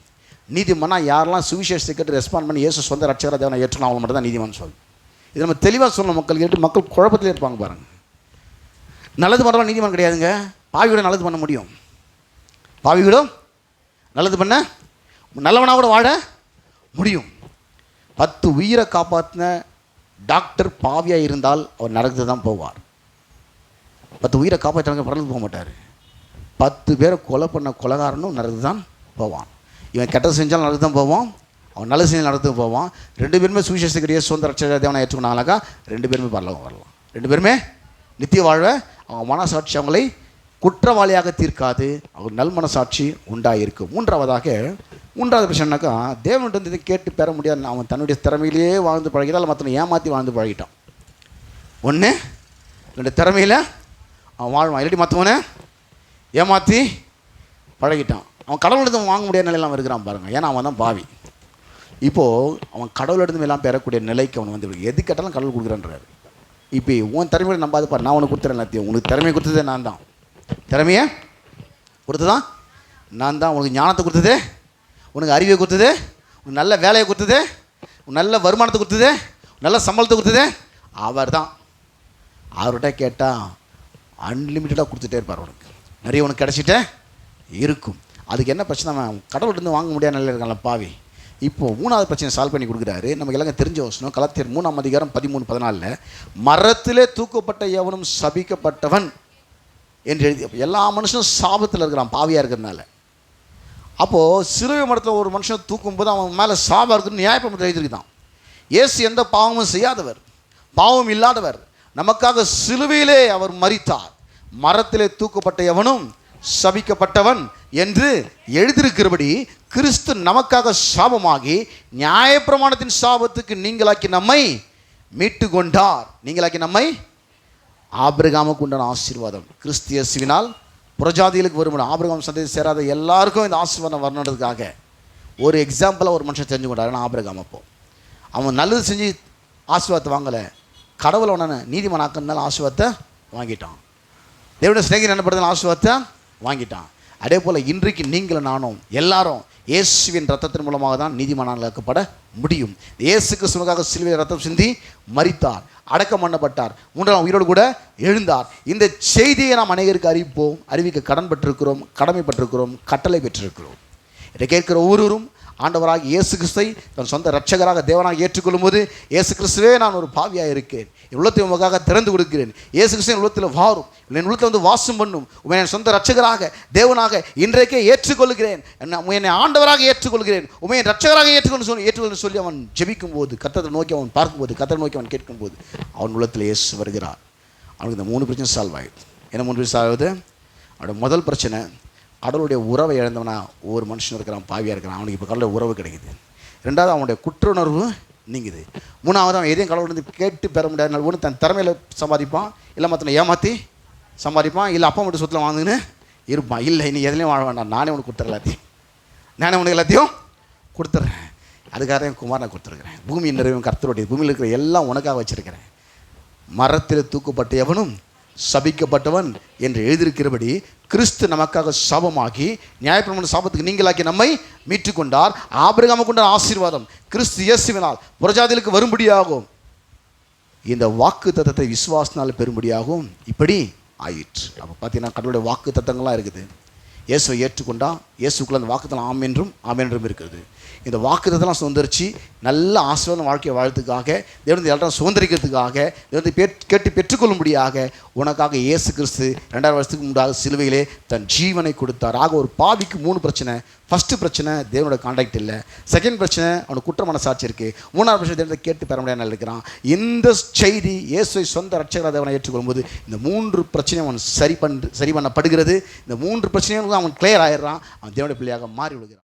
நீதிமானா யாரெல்லாம் சுவிசேஷத்தை கேட்டு ரெஸ்பாண்ட் பண்ணி இயேசு சொந்த ரட்சகராக தேவனை ஏற்றணும் அவங்க மட்டும் தான் நீதிமான்னு சொல்லுது. இது நம்ம தெளிவாக சொல்லணும். மக்கள் கேட்டு மக்கள் குழப்பத்திலே இருப்பாங்க பாருங்கள். நல்லது பண்ணுறவங்க நீதிமான் கிடையாதுங்க. பாவியோட நல்லது பண்ண முடியும். பாவியோட நல்லது பண்ண நல்லவனாக கூட வாழ முடியும். 10 உயிரை காப்பாற்றின டாக்டர் பாவியாக இருந்தால் அவர் நரகத்துக்கு தான் போவார். 10 உயிரை காப்பாற்றினாங்க பரலத்துக்கு போக மாட்டார். 10 பேரை கொலை பண்ண கொலைகாரனும் நரகத்துக்கு தான் போவான். இவன் கெட்டது செஞ்சாலும் நரகத்துக்கு தான் போவான், அவன் நல்லது செஞ்சாலும் நரகத்துக்கு போவான். 2 பேருமே சுவிசேஷத்துக்குரிய சொந்த ரட்சகரை தேவனை ஏற்றுக்கொண்டாங்களாக்கா 2 பேருமே பரலோகம் வரலாம். 2 பேருமே நித்திய வாழ்வை அவங்க மனசாட்சி அவங்களை குற்றவாளியாக தீர்க்காது, அவர் நல் மனசாட்சி உண்டாயிருக்கும். மூன்றாவது பிரச்சனைனாக்கா தேவன்கிட்ட வந்து கேட்டு பெற முடியாது. அவன் தன்னுடைய திறமையிலேயே வாழ்ந்து பழகிட்டான், இல்லை மற்றவனை ஏமாற்றி வாழ்ந்து பழகிட்டான். 1 2 திறமையில் அவன் வாழ்வான், இல்லாட்டி மற்றவனை ஏமாற்றி பழகிட்டான். அவன் கடவுளிடம் வாங்க முடியாத நிலையெல்லாம் இருக்கிறான் பாருங்கள். ஏன்னா அவன் தான் பாவி. இப்போது அவன் கடவுளிடம் எல்லாம் பெறக்கூடிய நிலைக்கு அவன் வந்து எது கேட்டாலும் கடவுள் கொடுக்குறான்றாரு. இப்போ உன் திறமையை நம்பாதுப்பா, நான் உனக்கு கொடுத்துறேன் எல்லாத்தையும். உனக்கு திறமையை கொடுத்ததே நான் தான், திறமையை கொடுத்ததான் நான் தான். உனக்கு ஞானத்தை கொடுத்தது, உனக்கு அறிவை கொடுத்தது, உனக்கு நல்ல வேலையை கொடுத்தது, உனக்கு நல்ல வருமானத்தை கொடுத்தது, நல்ல சம்பளத்தை கொடுத்தது அவர் தான். அவர்கிட்ட கேட்டால் அன்லிமிட்டடாக கொடுத்துட்டே இருப்பார். உனக்கு நிறைய உனக்கு கிடச்சிட்டே இருக்கும். அதுக்கு என்ன பிரச்சனை? கடவுள்கிட்ட வாங்க முடியாத நிலையில் இருக்காங்கள பாவி. இப்போது 3வது பிரச்சனை சால்வ் பண்ணி கொடுக்குறாரு. நமக்கு எல்லாம் தெரிஞ்ச வசனம் கலாத்தியர் 3ஆம் அதிகாரம் 13-14 மரத்திலே தூக்கப்பட்ட எவனும் சபிக்கப்பட்டவன் என்று எழுதி. எல்லா மனுஷனும் சாபத்தில் இருக்கிறான் பாவியாக இருக்கிறதுனால. அப்போது சிலுவை மரத்தில் ஒரு மனுஷனை தூக்கும்போது அவன் மேலே சாபம் இருக்குன்னு நியாயப்பிரமாணத்தில் எழுதியிருக்கான். இயேசு எந்த பாவமும் செய்யாதவர், பாவம் இல்லாதவர், நமக்காக சிலுவையிலே அவர் மரித்தார். மரத்திலே தூக்கப்பட்ட எவனும் சபிக்கப்பட்டவன் என்று எழுதியிருக்கிறபடி கிறிஸ்து நமக்காக சாபமாகி நியாயப்பிரமாணத்தின் சாபத்துக்கு நீங்களாக்கி நம்மை மீட்டு கொண்டார். நீங்களாக்கி நம்மை ஆபிரகாமுக்கு உண்டான ஆசீர்வாதம் கிறிஸ்து இயேசுவினால் புறஜாதிகளுக்கு வரும். ஆபிரகாம் சந்ததி சேராத எல்லாருக்கும் இந்த ஆசீர்வாதம் வரணுன்றதுக்காக ஒரு எக்ஸாம்பிளாக ஒரு மனுஷன் தெரிஞ்சு கொண்டாரு. ஆபிரகாம் அப்போ அவன் நல்லது செஞ்சு ஆசீர்வாதத்தை வாங்கலை, கடவுளை உடனே நீதிமனாக்கிறதுனால ஆசீர்வாதத்தை வாங்கிட்டான். தேவனுடைய சிநேகிதன் என்னப்படுறதுனால ஆசீர்வாதத்தை வாங்கிட்டான். அதே போல் இன்றைக்கு நீங்களும் நானும் எல்லாரும் இயேசுவின் ரத்தத்தின் மூலமாக தான் நீதிமானாக்கப்பட முடியும். இயேசு கிறிஸ்துவுக்காக சிலுவையில் ரத்தம் சிந்தி மரித்தார், அடக்கம் பண்ணப்பட்டார், 3ஆம் உயிரோடு கூட எழுந்தார். இந்த செய்தியை நாம் அநேகருக்கு அறிவிப்போம், அறிவிக்க கடமைப்பட்டிருக்கிறோம், கட்டளை பெற்றிருக்கிறோம். இதை கேட்கிற ஒவ்வொருவரும் ஆண்டவராக இயேசு கிறிஸ்துவை தன் சொந்த ரட்சகராக தேவனாக ஏற்றுக்கொள்ளும் போது, இயேசு கிறிஸ்துவே நான் ஒரு பாவியாக இருக்கேன், என் உள்ளத்தை உமக்காக திறந்து கொடுக்கிறேன், இயேசு கிறிஸ்து என் உள்ளத்தில் வாரும், என் உள்ளத்தில் வந்து வாசம் பண்ணும், உண்மை என் சொந்த ரட்சகராக தேவனாக இன்றைக்கே ஏற்றுக்கொள்கிறேன், என்னை ஆண்டவராக ஏற்றுக்கொள்கிறேன், உண்மை என் ரட்சகராக ஏற்றுக்கொண்டு சொல்லி அவன் ஜெபிக்கும் போது, கர்த்தரை நோக்கி அவன் பார்க்கும்போது, கர்த்தரை நோக்கி அவன் கேட்கும்போது அவன் உள்ளத்தில் இயேசு வருகிறார். அவனுக்கு இந்த 3 பிரச்சனை சால்வ் ஆகிடுது. என்ன 3 பிரச்சனை ஆகுது? அவனோட முதல் பிரச்சனை, கடவுளுடைய உறவை இழந்தவனா ஒவ்வொரு மனுஷனும் இருக்கிறான், பாவியாக இருக்கிறான், அவனுக்கு இப்போ கடவுளுடைய உறவு கிடைக்குது. 2வது அவனுடைய குற்றுணர்வு நீங்குது. 3வது அவன் எதையும் கடவுள் கேட்டு பெற முடியாத ஒன்று தன் திறமையில் சம்பாதிப்பான், இல்லை மற்றனை ஏமாற்றி சம்பாதிப்பான், இல்லை அப்பா மட்டும் சொத்தில் வாங்குன்னு இருப்பான். இல்லை நீ எதுலேயும் வாழ வேண்டாம், நானே உனக்கு கொடுத்துறேன், உனக்கு எல்லாத்தையும் கொடுத்துட்றேன், அதுக்காக என் குமாரனை கொடுத்துருக்குறேன், பூமியின் நிறைவும் கர்த்தருடைய, பூமியில் இருக்கிற எல்லாம் உனக்காக வச்சுருக்கிறேன். மரத்தில் தூக்கப்பட்ட எவனும் சபிக்கப்பட்டவன் என்று எழுதியிருக்கிறபடி கிறிஸ்து நமக்காக சாபமாகி நியாயப்பிரமாண சாபத்துக்கு நீங்களாக்கி நம்மை மீட்டுக்கொண்டார். ஆபிரகாமுக்கு உண்டான ஆசீர்வாதம் கிறிஸ்து இயேசுவினால் புறஜாதிகளுக்கு வரும்படியாகும், இந்த வாக்கு தத்தத்தை விசுவாசனால் பெறும்படியாகும். இப்படி ஆயிற்று. அப்போ பார்த்தீங்கன்னா கடவுளுடைய வாக்கு தத்தங்கள்லாம் இருக்குது. இயேசுவை ஏற்றுக்கொண்டா இயேசுக்குள்ள அந்த வாக்குத்தலம் ஆம் என்றும் இருக்கிறது. இந்த வாக்குத்தத்தெல்லாம் சுதந்திரிச்சு நல்ல ஆசீர்வாதம் வாழ்க்கையை வாழ்றதுக்காக, தேவன் எல்லாரும் சுதந்திரிக்கிறதுக்காக, தேவன் கேட்டு பெற்றுக்கொள்ளும்படியாக உனக்காக இயேசு கிறிஸ்து 2000 வருஷத்துக்கு முன்பாக சிலுவையிலே தன் ஜீவனை கொடுத்தார். ஆக ஒரு பாவிக்கு 3 பிரச்சனை. ஃபஸ்ட்டு பிரச்சனை தேவனோட கான்டாக்ட் இல்லை, செகண்ட் பிரச்சனை அவனுக்கு குற்ற மனசாட்சி இருக்குது, 3வது பிரச்சனை தேவனை கேட்டு பெற முடியாத இருக்கிறான். இந்த செய்தி இயேசுவை சொந்த ரட்சகராக தேவனை ஏற்றுக்கொள்ளும்போது இந்த 3 பிரச்சனையும் அவன் சரி பண்ணப்படுகிறது. இந்த 3 பிரச்சனையும் அவன் கிளியர் ஆயிடுறான், அவன் தேவனுடைய பிள்ளையாக மாறி விடுகிறான்.